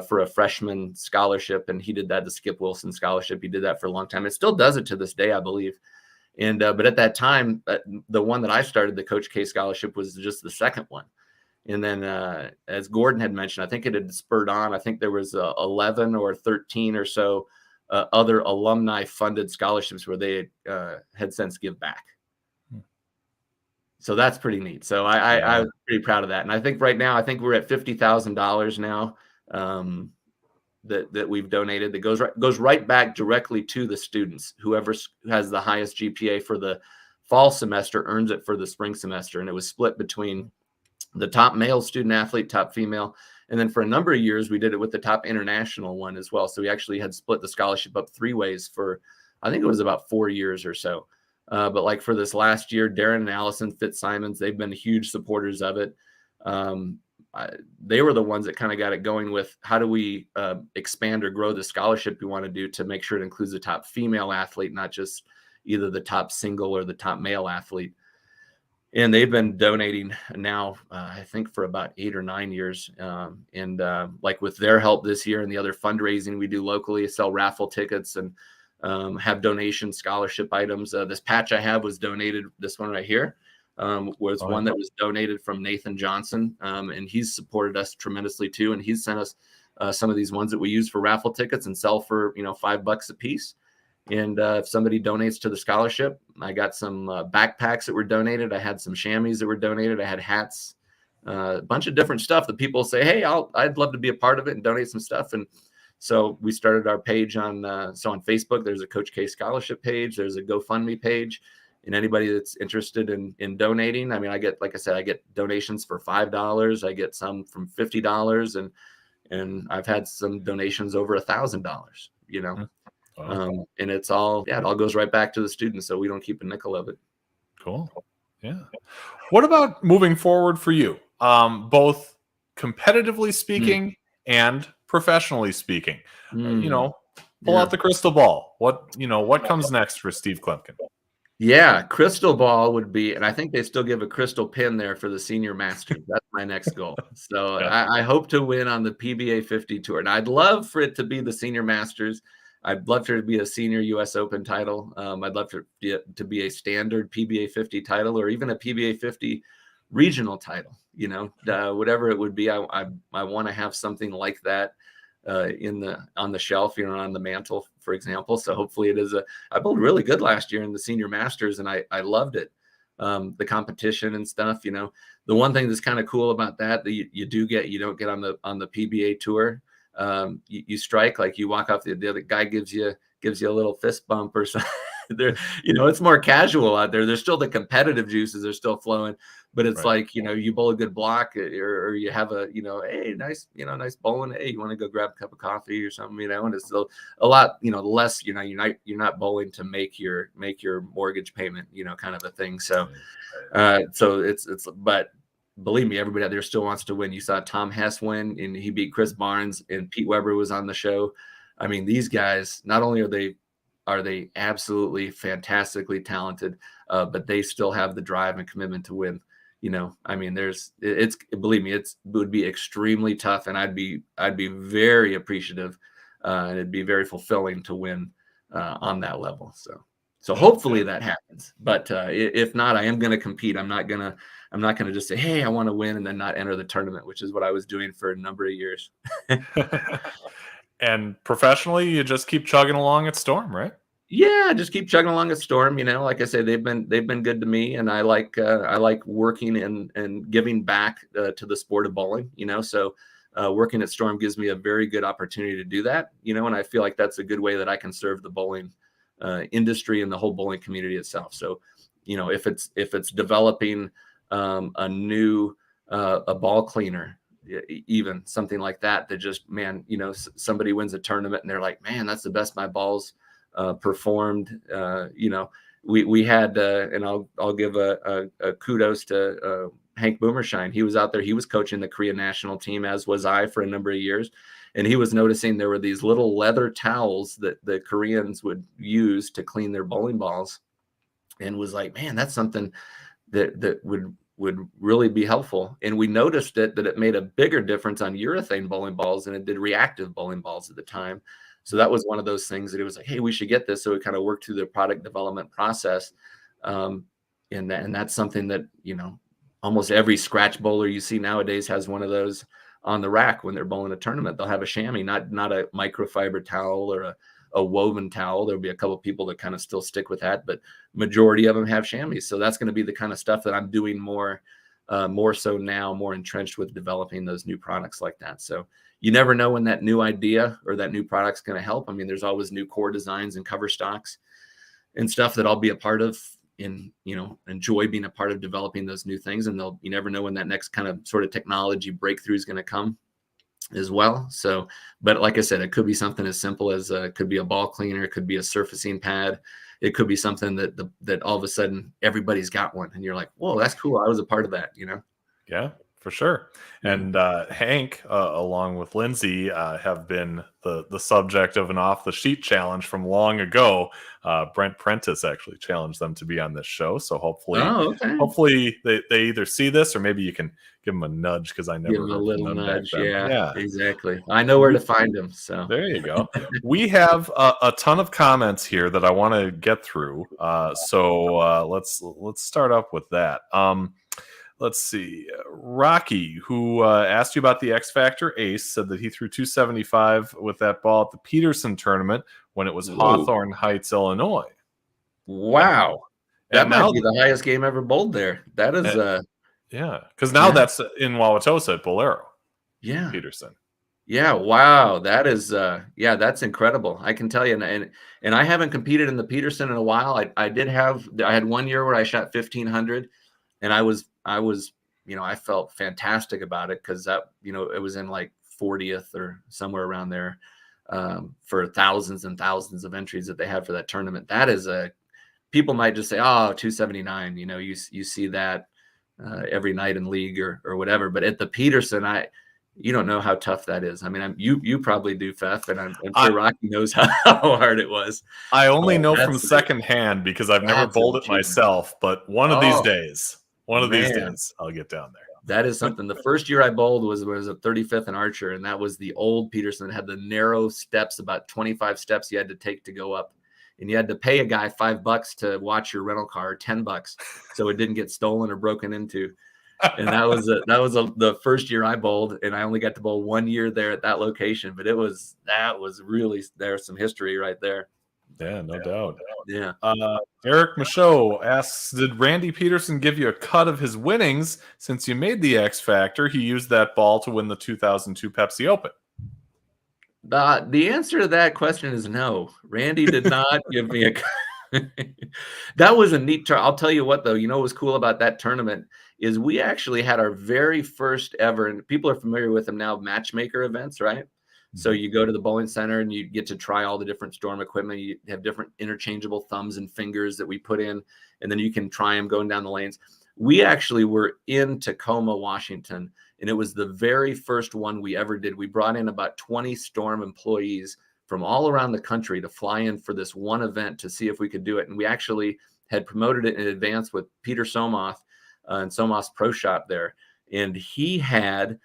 for a freshman scholarship. And he did that, the Skip Wilson scholarship. He did that for a long time. It still does it to this day, I believe. And but at that time, the one that I started, the Coach K scholarship, was just the second one. And then as Gordon had mentioned, I think it had spurred on. I think there was 11 or 13 or so other alumni funded scholarships where they had since give back. So that's pretty neat. So I'm pretty proud of that. And I think right now, we're at $50,000 now that we've donated. That goes right back directly to the students. Whoever has the highest GPA for the fall semester earns it for the spring semester. And it was split between the top male student athlete, top female. And then for a number of years, we did it with the top international one as well. So we actually had split the scholarship up 3 ways for, I think it was about 4 years or so. But like for this last year, Darren and Allison Fitzsimons, they've been huge supporters of it. They were the ones that kind of got it going with how do we expand or grow the scholarship we want to do to make sure it includes the top female athlete, not just either the top single or the top male athlete. And they've been donating now, I think, for about 8 or 9 years. And like with their help this year and the other fundraising we do locally, sell raffle tickets and have donation scholarship items. This patch I have was donated. This one right here was one that was donated from Nathan Johnson. And he's supported us tremendously too. And he's sent us some of these ones that we use for raffle tickets and sell for, $5 a piece. And if somebody donates to the scholarship, I got some backpacks that were donated. I had some chamois that were donated. I had hats, a bunch of different stuff that people say, hey, I'd love to be a part of it and donate some stuff. And so we started our page on Facebook, there's a Coach K scholarship page. There's a GoFundMe page. And anybody that's interested in donating, I mean, I get donations for $5. I get some from $50 and I've had some donations over $1,000, Wow. And it all goes right back to the students. So we don't keep a nickel of it. Cool. Yeah. What about moving forward for you? Both competitively speaking and professionally speaking, pull out the crystal ball. What comes next for Steve Kloempken? Yeah. Crystal ball would be, and I think they still give a crystal pin there for the senior masters. That's my next goal. So yeah. I hope to win on the PBA 50 tour, and I'd love for it to be the senior masters. I'd love for it to be a senior U.S. Open title. I'd love for it to be a standard PBA 50 title or even a PBA 50 regional title. Whatever it would be, I want to have something like that on the shelf, on the mantle, for example. So hopefully it is I bowled really good last year in the senior masters, and I loved it. The competition and stuff. The one thing that's kind of cool about that you don't get on the PBA tour. You strike, like you walk off the other guy gives you a little fist bump or something. They're, it's more casual out there. There's still the competitive juices are still flowing, but it's Right. like, you bowl a good block or you have a, hey, nice, nice bowling. Hey, you want to go grab a cup of coffee or something, and it's a lot, less, you're not bowling to make your mortgage payment, kind of a thing. So, but believe me, everybody out there still wants to win. You saw Tom Hess win, and he beat Chris Barnes, and Pete Weber was on the show. I mean, these guys, not only are they absolutely fantastically talented, but they still have the drive and commitment to win. I mean, believe me, it would be extremely tough, and I'd be very appreciative, and it'd be very fulfilling to win on that level. So hopefully that happens. But if not, I am going to compete. I'm not gonna just say, hey, I want to win, and then not enter the tournament, which is what I was doing for a number of years. And professionally, you just keep chugging along at Storm, right? Yeah, just keep chugging along at Storm. Like I say, they've been good to me, and I like working and giving back to the sport of bowling. So working at Storm gives me a very good opportunity to do that. And I feel like that's a good way that I can serve the bowling industry and the whole bowling community itself. So, if it's developing a new a ball cleaner, even something like that just, man, somebody wins a tournament and they're like, man, that's the best my balls performed. We had and I'll give a kudos to Hank Boomershine. He was out there, he was coaching the Korea national team, as was I, for a number of years, and he was noticing there were these little leather towels that the Koreans would use to clean their bowling balls, and was like, man, that's something that would really be helpful. And we noticed that it made a bigger difference on urethane bowling balls than it did reactive bowling balls at the time. So that was one of those things that it was like, hey, we should get this. So we kind of worked through the product development process. And that's something that, almost every scratch bowler you see nowadays has one of those on the rack when they're bowling a tournament. They'll have a chamois, not a microfiber towel or a woven towel. There'll be a couple of people that kind of still stick with that, but majority of them have chamois. So that's going to be the kind of stuff that I'm doing more so now, more entrenched with developing those new products like that. So you never know when that new idea or that new product's going to help. I mean, there's always new core designs and cover stocks and stuff that I'll be a part of, and enjoy being a part of developing those new things. And you never know when that next kind of sort of technology breakthrough is going to come as well. So, but like I said, it could be something as simple as could be a ball cleaner, it could be a surfacing pad, it could be something that all of a sudden everybody's got one, and you're like, whoa, that's cool, I was a part of that. Yeah, for sure. And Hank, along with Lindsay, have been the subject of an off the sheet challenge from long ago. Brent Prentice actually challenged them to be on this show. So hopefully they either see this, or maybe you can give them a nudge, because I never give them a little nudge. Yeah, exactly. I know where to find them. So there you go. We have a ton of comments here that I want to get through. So let's start up with that. Let's see. Rocky, who asked you about the X Factor Ace, said that he threw 275 with that ball at the Peterson tournament when it was Hawthorne Heights, Illinois. Wow. That might be the highest game ever bowled there. That is yeah, because now that's in Wauwatosa at Bolero. Yeah. Peterson. Yeah, wow. That is that's incredible. I can tell you. And I haven't competed in the Peterson in a while. I had 1 year where I shot 1,500, and I was, I felt fantastic about it, because that, it was in like 40th or somewhere around there for thousands and thousands of entries that they had for that tournament. That is people might just say, oh, 279, you see that every night in league or whatever. But at the Peterson, you don't know how tough that is. I mean, you probably do, Pfeff, and I'm sure Rocky knows how hard it was. I only know from secondhand, because I've never bowled it myself, but one of these days, I'll get down there. That is something. The first year I bowled was a 35th in Archer, and that was the old Peterson. It had the narrow steps, about 25 steps you had to take to go up. And you had to pay a guy $5 to watch your rental car, $10, so it didn't get stolen or broken into. And that was the first year I bowled, and I only got to bowl 1 year there at that location. But that was really, there's some history right there. Yeah, no doubt. Yeah. Eric Michaud asks, did Randy Peterson give you a cut of his winnings since you made the X Factor? He used that ball to win the 2002 Pepsi Open. The answer to that question is no. Randy did not give me a cut. That was a neat turn. I'll tell you what, though, what was cool about that tournament is we actually had our very first ever, and people are familiar with them now, matchmaker events, right? So you go to the bowling center and you get to try all the different Storm equipment. You have different interchangeable thumbs and fingers that we put in, and then you can try them going down the lanes. We actually were in Tacoma, Washington, and it was the very first one we ever did. We brought in about 20 Storm employees from all around the country to fly in for this one event to see if we could do it. And we actually had promoted it in advance with Peter Somoth and Somoth's Pro Shop there. And he had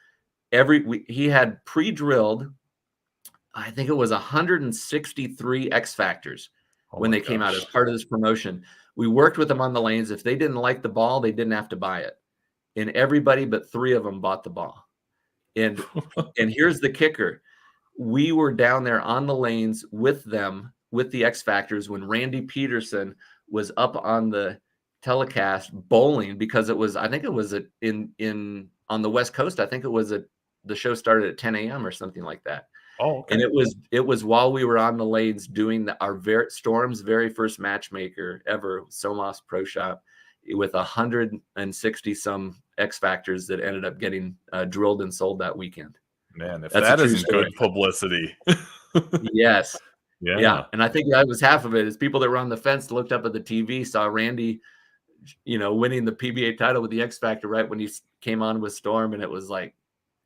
pre-drilled, I think it was 163 X Factors when they came out as part of this promotion. We worked with them on the lanes. If they didn't like the ball, they didn't have to buy it. And everybody but 3 of them bought the ball. And here's the kicker. We were down there on the lanes with them, with the X Factors, when Randy Peterson was up on the telecast bowling, because I think it was on the West Coast. I think it was the show started at 10 a.m. or something like that. Oh, okay. And it was while we were on the lanes doing our Storm's very first matchmaker ever, Somoth's Pro Shop, with 160 some X Factors that ended up getting drilled and sold that weekend. Man, if that isn't good publicity. Yes. Yeah. And I think that was half of it, is people that were on the fence looked up at the TV, saw Randy, winning the PBA title with the X Factor right when he came on with Storm, and it was like,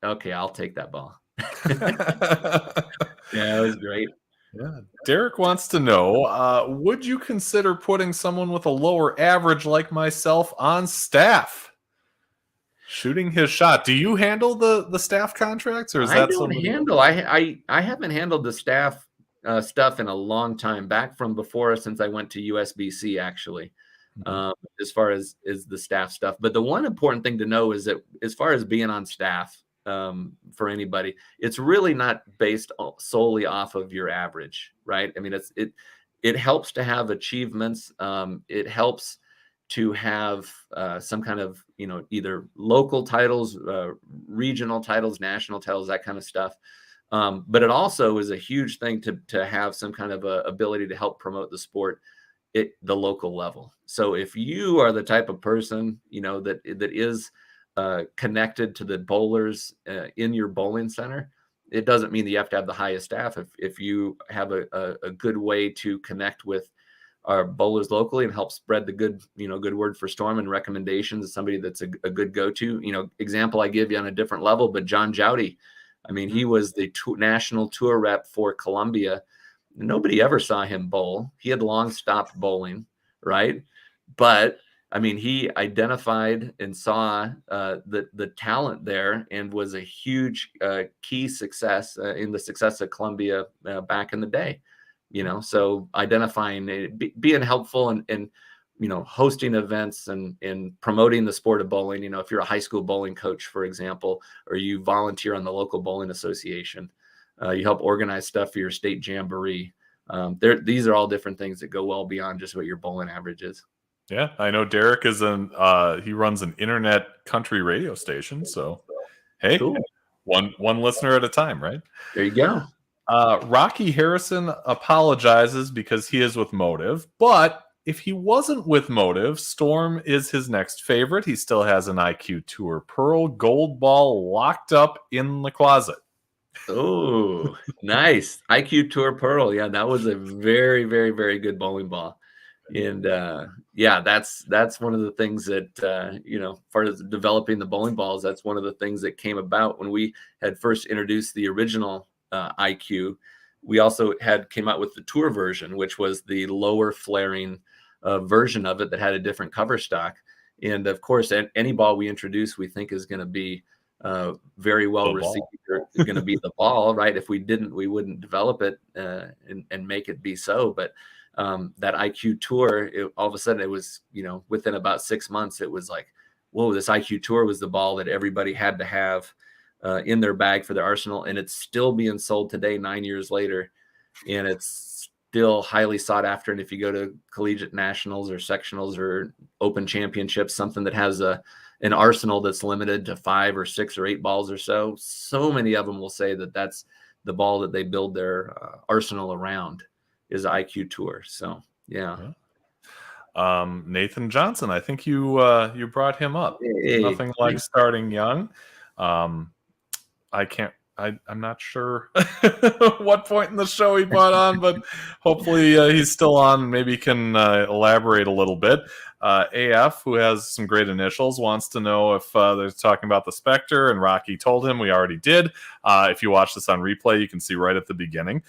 okay, I'll take that ball. Yeah, it was great. Yeah. Derek wants to know, would you consider putting someone with a lower average like myself on staff? Shooting his shot. Do you handle the staff contracts, or is that somebody? I haven't handled the staff stuff in a long time, back from before, since I went to USBC actually, as far as the staff stuff. But the one important thing to know is that as far as being on staff, for anybody, it's really not based solely off of your average, right? I mean, it helps to have achievements. It helps to have some kind of, either local titles, regional titles, national titles, that kind of stuff. But it also is a huge thing to have some kind of ability to help promote the sport at the local level. So if you are the type of person, that is connected to the bowlers in your bowling center, it doesn't mean that you have to have the highest staff. If you have a good way to connect with our bowlers locally and help spread the good word for Storm and recommendations of somebody that's a good go-to, example I give you on a different level, but John Jowdy, I mean, he was the national tour rep for Columbia. Nobody ever saw him bowl. He had long stopped bowling, right? But I mean, he identified and saw the talent there, and was a huge key success in the success of Columbia back in the day. So identifying, being helpful, and hosting events and promoting the sport of bowling. If you're a high school bowling coach, for example, or you volunteer on the local bowling association, you help organize stuff for your state jamboree. These are all different things that go well beyond just what your bowling average is. Yeah, I know Derek is he runs an internet country radio station. So, hey, cool. one listener at a time, right? There you go. Rocky Harrison apologizes because he is with Motive, but if he wasn't with Motive, Storm is his next favorite. He still has an IQ Tour Pearl gold ball locked up in the closet. Oh, nice. IQ Tour Pearl. Yeah, that was a very, very, very good bowling ball. And that's one of the things that, part of developing the bowling balls, that's one of the things that came about when we had first introduced the original IQ. We also came out with the tour version, which was the lower flaring version of it that had a different cover stock. And of course, any ball we introduce, we think is going to be very well received. It's going to be the ball, right? If we didn't, we wouldn't develop it and make it be so. But that IQ Tour, all of a sudden it was, within about 6 months, it was like, whoa, this IQ Tour was the ball that everybody had to have in their bag for their arsenal. And it's still being sold today, 9 years later. And it's still highly sought after. And if you go to collegiate nationals or sectionals or open championships, something that has an arsenal that's limited to 5 or 6 or 8 balls or so many of them will say that that's the ball that they build their arsenal around, is IQ Tour. So, yeah. Nathan Johnson, I think you brought him up. Hey, Nothing like starting young. I'm not sure what point in the show he brought on, but hopefully he's still on. Maybe can elaborate a little bit. AF, who has some great initials, wants to know if they're talking about the Spectre, and Rocky told him we already did. If you watch this on replay, you can see right at the beginning.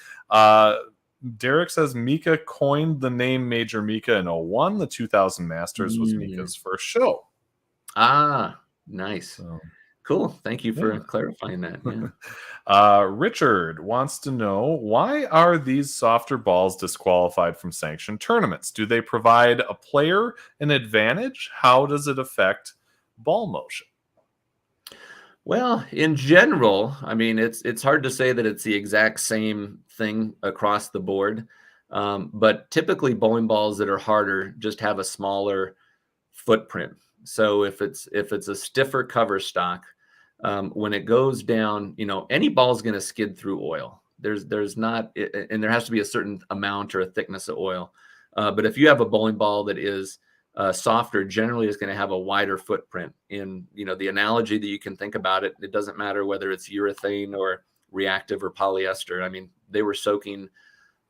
Derek says Mika coined the name Major Mika in 01. The 2000 Masters was Mika's first show. Ah, nice. So, cool. Thank you for clarifying that. Yeah. Richard wants to know, why are these softer balls disqualified from sanctioned tournaments? Do they provide a player an advantage? How does it affect ball motion? Well, in general, I mean, it's hard to say that it's the exact same thing across the board. But typically bowling balls that are harder just have a smaller footprint. So if it's a stiffer cover stock, when it goes down, any ball is going to skid through oil. There's not, and there has to be a certain amount or a thickness of oil. But if you have a bowling ball that is softer, generally is going to have a wider footprint. In the analogy that you can think about it, it doesn't matter whether it's urethane or reactive or polyester. I mean, they were soaking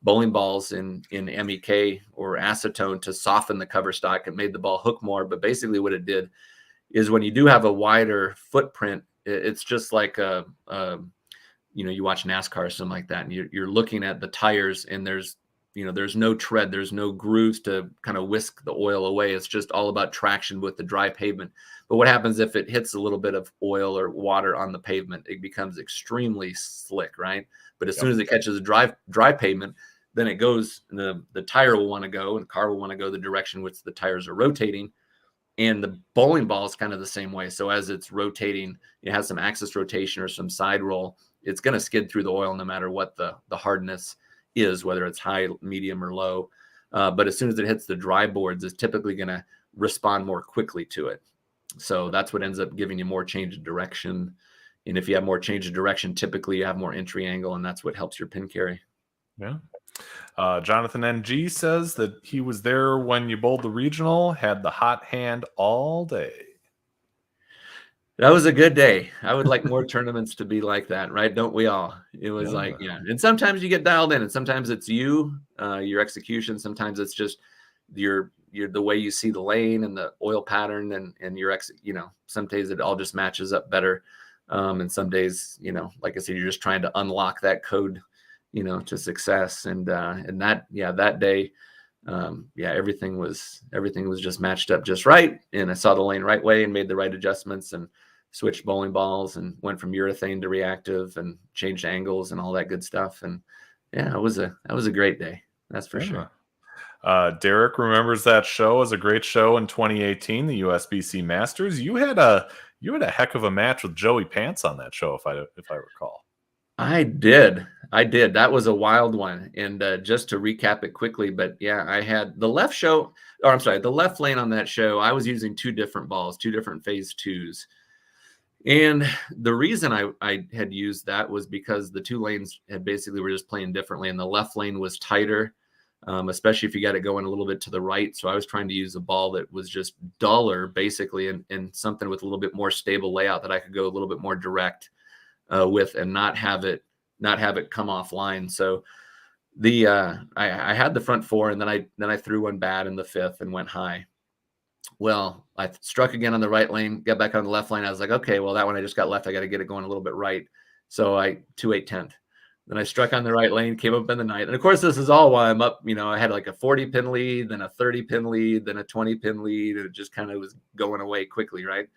bowling balls in MEK or acetone to soften the cover stock. It made the ball hook more. But basically what it did is, when you do have a wider footprint, it's just like you watch NASCAR or something like that, and you're looking at the tires, and there's no tread, there's no grooves to kind of whisk the oil away. It's just all about traction with the dry pavement. But what happens if it hits a little bit of oil or water on the pavement? It becomes extremely slick, right? But as soon as it catches a dry pavement, then it goes, the tire will want to go, and the car will want to go the direction which the tires are rotating. And the bowling ball is kind of the same way. So as it's rotating, it has some axis rotation or some side roll. It's going to skid through the oil no matter what the hardness is, whether it's high, medium, or low. But as soon as it hits the dry boards, it's typically going to respond more quickly to it. So that's what ends up giving you more change of direction. And if you have more change of direction, typically you have more entry angle, and that's what helps your pin carry. Yeah. Jonathan NG says that he was there when you bowled the regional, had the hot hand all day. That was a good day. I would like more tournaments to be like that, right? Don't we all? It was And sometimes you get dialed in, and sometimes it's your execution. Sometimes it's just the way you see the lane and the oil pattern and your some days it all just matches up better. And some days, like I said, you're just trying to unlock that code, to success. And that day, everything was just matched up just right. And I saw the lane right way and made the right adjustments and switched bowling balls and went from urethane to reactive and changed angles and all that good stuff. And that was a great day. That's for sure. Derek remembers that show as a great show in 2018, the USBC Masters. You had a heck of a match with Joey Pants on that show, if I recall. I did. That was a wild one. And just to recap it quickly, but I had the left lane on that show. I was using two different balls, two different phase twos. And the reason I had used that was because the two lanes were just playing differently. And the left lane was tighter, especially if you got it going a little bit to the right. So I was trying to use a ball that was just duller, basically, and something with a little bit more stable layout that I could go a little bit more direct with and not have it come offline. So I had the front four, and then I threw one bad in the fifth and went high. Well, I struck again on the right lane, got back on the left lane. I was like, okay, well, that one I just got left. I got to get it going a little bit right. So I 2-8 10th. Then I struck on the right lane, came up in the night. And of course, this is all while I'm up. I had like a 40 pin lead, then a 30 pin lead, then a 20 pin lead. And it just kind of was going away quickly, right?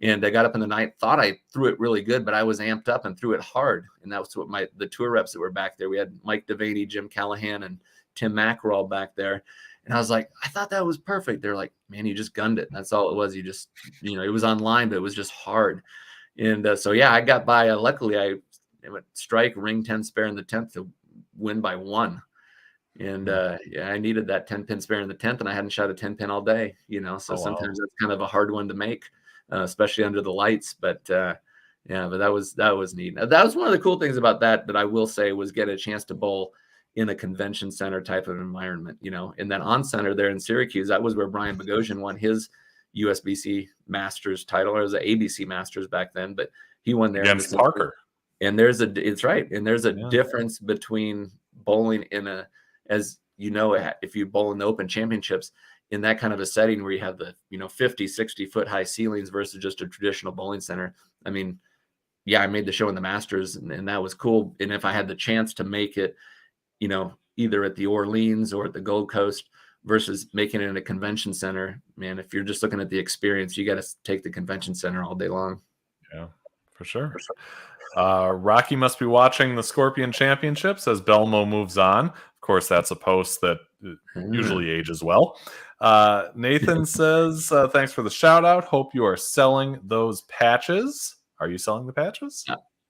And I got up in the night, thought I threw it really good, but I was amped up and threw it hard. And that was what the tour reps that were back there. We had Mike Devaney, Jim Callahan, and Tim Mack were all back there. And I was like, I thought that was perfect. They're like, man, you just gunned it. And that's all it was. You just, it was online, but it was just hard. And I got by. Luckily, I went strike, ring, 10 spare in the 10th to win by 1. And I needed that 10 pin spare in the 10th, and I hadn't shot a 10 pin all day, sometimes that's kind of a hard one to make, especially under the lights. But but that was neat. That was one of the cool things about that I will say was get a chance to bowl in a convention center type of environment, in that on center there in Syracuse. That was where Brian Bogosian won his USBC Masters title, or it was an ABC Masters back then, but he won there against Parker. And it's right. And there's a difference between bowling as if you bowl in the Open Championships in that kind of a setting where you have the, 50, 60 foot high ceilings versus just a traditional bowling center. I mean, yeah, I made the show in the Masters and that was cool. And if I had the chance to make it, either at the Orleans or at the Gold Coast versus making it in a convention center, man, if you're just looking at the experience, you got to take the convention center all day long. Yeah, for sure. Rocky must be watching the Scorpion Championships as Belmo moves on. Of course, that's a post that usually ages well. Nathan says, thanks for the shout out. Hope you are selling those patches. Are you selling the patches?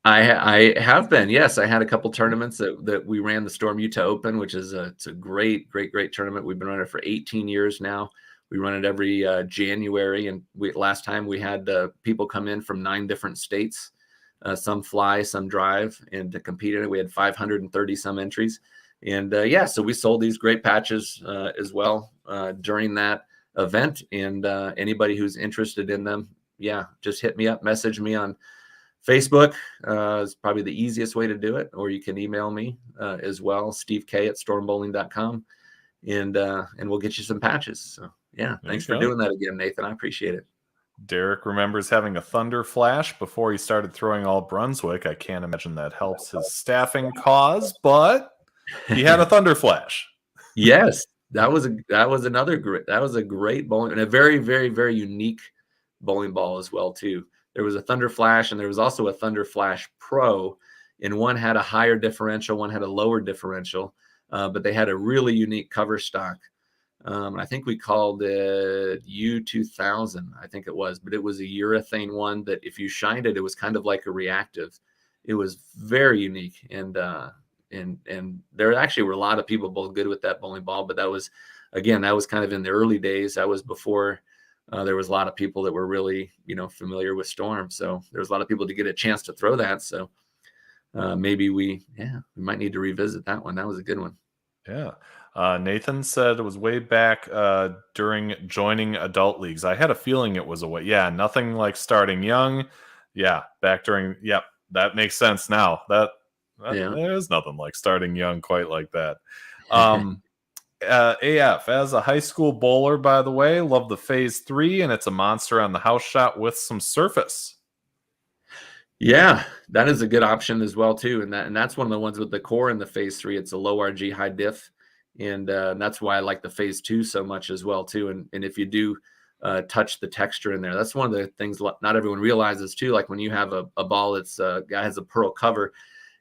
I have been. Yes, I had a couple tournaments that we ran, the Storm Utah Open, which is it's a great tournament. We've been running it for 18 years now. We run it every January, and last time we had people come in from 9 different states. Some fly, some drive, and to compete in it, we had 530 some entries. And so we sold these great patches as well during that event. And anybody who's interested in them, just hit me up, message me on Facebook is probably the easiest way to do it, or you can email me as well, stevek@stormbowling.com, and we'll get you some patches. So thanks for doing that again, Nathan. I appreciate it. Derek remembers having a thunder flash before he started throwing all Brunswick. I can't imagine that helps his staffing cause, but he had a thunder flash. Yes, that was a great bowling, and a very, very, very unique bowling ball as well too. There was a thunder flash, and there was also a thunder flash pro, and one had a higher differential, one had a lower differential, but they had a really unique cover stock. I think we called it U2000, I think it was, but it was a urethane one that if you shined it, it was kind of like a reactive. It was very unique. And there actually were a lot of people both good with that bowling ball, but that was kind of in the early days. That was before there was a lot of people that were really, familiar with Storm. So there was a lot of people to get a chance to throw that. So maybe we might need to revisit that one. That was a good one. Yeah. Nathan said it was way back during joining adult leagues. I had a feeling it was nothing like starting young. Yeah, back during. Yep, that makes sense now. There's nothing like starting young quite like that. AF, as a high school bowler, by the way, love the Phase 3, and it's a monster on the house shot with some surface. Yeah, that is a good option as well too, and that's one of the ones with the core in the Phase 3. It's a low RG, high diff, and that's why I like the Phase 2 so much as well too. And if you do touch the texture in there, that's one of the things not everyone realizes too. Like when you have a ball that's has a pearl cover,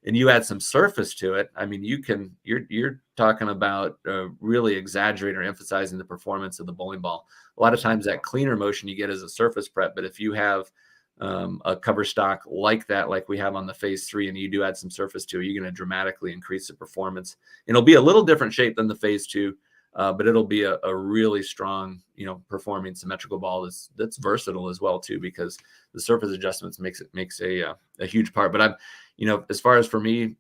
and you add some surface to it, I mean, you're talking about really exaggerating or emphasizing the performance of the bowling ball. A lot of times that cleaner motion you get is a surface prep, but if you have a cover stock like that, like we have on the Phase 3, and you do add some surface to it, you're going to dramatically increase the performance. And it'll be a little different shape than the Phase 2, but it'll be a really strong, performing symmetrical ball that's versatile as well too, because the surface adjustments makes a huge part. But I'm, as far as for me,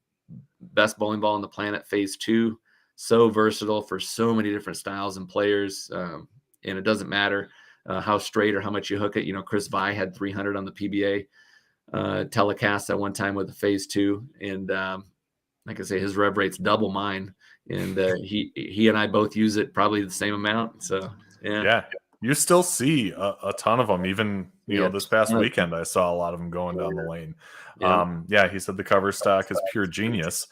best bowling ball on the planet, Phase 2, so versatile for so many different styles and players, and it doesn't matter how straight or how much you hook it. Chris Vi had 300 on the PBA telecast at one time with the Phase 2, and like I say, his rev rate's double mine, and he and I both use it probably the same amount. So yeah, you still see a ton of them. Even this past weekend, I saw a lot of them going down the lane. He said the cover stock is pure genius.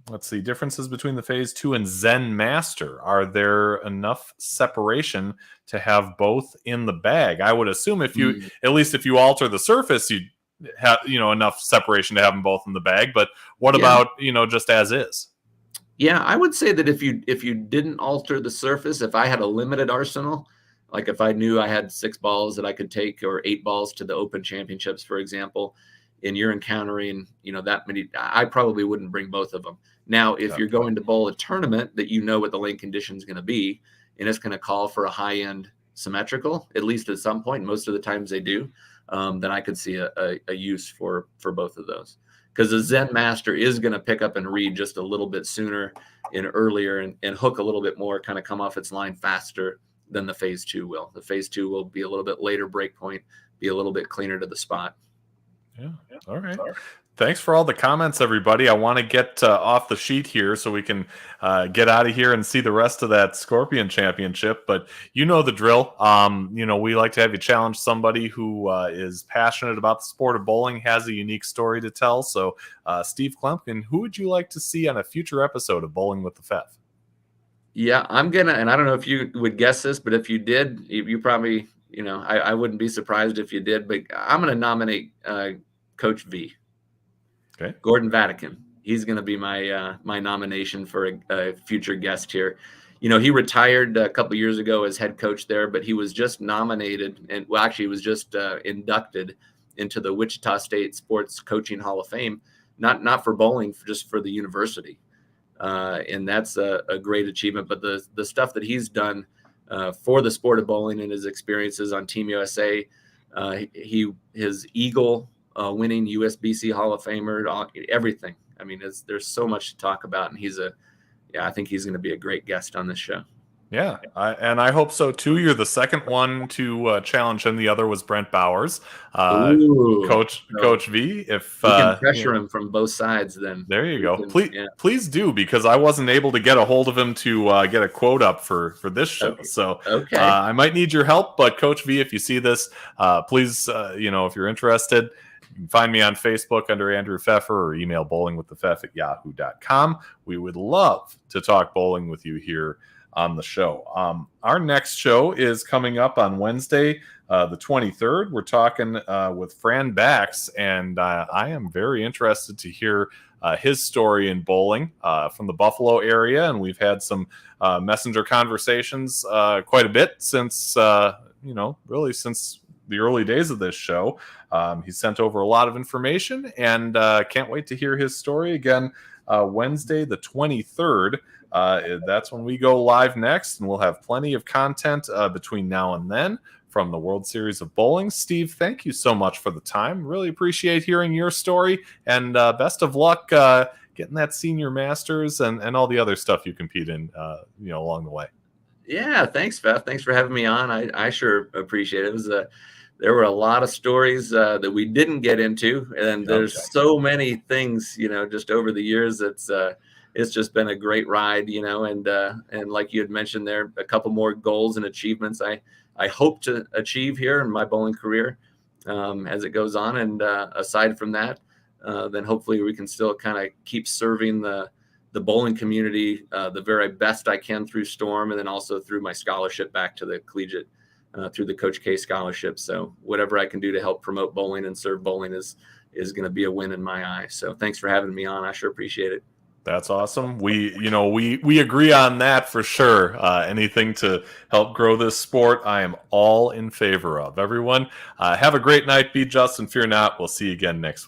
Let's see, differences between the Phase 2 and Zen Master. Are there enough separation to have both in the bag? I would assume if you, at least if you alter the surface, you have, enough separation to have them both in the bag. But what about, just as is? Yeah, I would say that if you didn't alter the surface, if I had a limited arsenal, like if I knew I had 6 balls that I could take, or 8 balls to the Open Championships, for example, and you're encountering, that many, I probably wouldn't bring both of them. Now, if you're going to bowl a tournament that what the lane condition is going to be, and it's going to call for a high-end symmetrical, at least at some point, most of the times they do, then I could see a use for both of those. because the Zen master is going to pick up and read just a little bit sooner and earlier and hook a little bit more, kind of come off its line faster than the phase 2 will. The phase 2 will be a little bit later break point, be a little bit cleaner to the spot. Yeah. All right. Thanks for all the comments, everybody. I want to get off the sheet here so we can get out of here and see the rest of that Scorpion Championship. But you know the drill. We like to have you challenge somebody who is passionate about the sport of bowling, has a unique story to tell. So, Steve Kloempken, who would you like to see on a future episode of Bowling with the Fef? Yeah, I'm going to, and I don't know if you would guess this, but if you did, you probably, I wouldn't be surprised if you did, but I'm going to nominate Coach V. Okay. Gordon Vatican. He's going to be my nomination for a future guest here. He retired a couple years ago as head coach there, but he was just nominated and he was just inducted into the Wichita State Sports Coaching Hall of Fame, not for bowling, just for the university. And that's a great achievement. But the stuff that he's done for the sport of bowling and his experiences on Team USA, his Eagle winning USBC Hall of Famer, everything. I mean, there's so much to talk about, and I think he's going to be a great guest on this show. Yeah, and I hope so too. You're the second one to challenge him. The other was Brent Bowers, Coach V. If we can pressure him from both sides, then there you go. Please do, because I wasn't able to get a hold of him to get a quote up for this show. Okay. So okay. I might need your help. But Coach V, if you see this, please, if you're interested, you can find me on Facebook under Andrew Pfeffer or email bowlingwiththefef@yahoo.com. We would love to talk bowling with you here on the show. Our next show is coming up on Wednesday, the 23rd. We're talking with Fran Bax, and I am very interested to hear his story in bowling from the Buffalo area, and we've had some messenger conversations quite a bit since, really since the early days of this show. He sent over a lot of information, and can't wait to hear his story again. Wednesday, the 23rd. That's when we go live next, and we'll have plenty of content between now and then from the World Series of Bowling. Steve, thank you so much for the time. Really appreciate hearing your story, and best of luck getting that senior masters and all the other stuff you compete in, along the way. Yeah, thanks, Beth. Thanks for having me on. I sure appreciate it. There were a lot of stories that we didn't get into, and there's so many things, just over the years. It's just been a great ride, and like you had mentioned there, a couple more goals and achievements I hope to achieve here in my bowling career as it goes on. And aside from that, then hopefully we can still kind of keep serving the bowling community the very best I can through Storm, and then also through my scholarship back to the Collegiate through the Coach K scholarship. So whatever I can do to help promote bowling and serve bowling is going to be a win in my eyes. So thanks for having me on. I sure appreciate it. That's awesome. We agree on that for sure. Anything to help grow this sport, I am all in favor of. Everyone, have a great night. Be just and fear not. We'll see you again next week.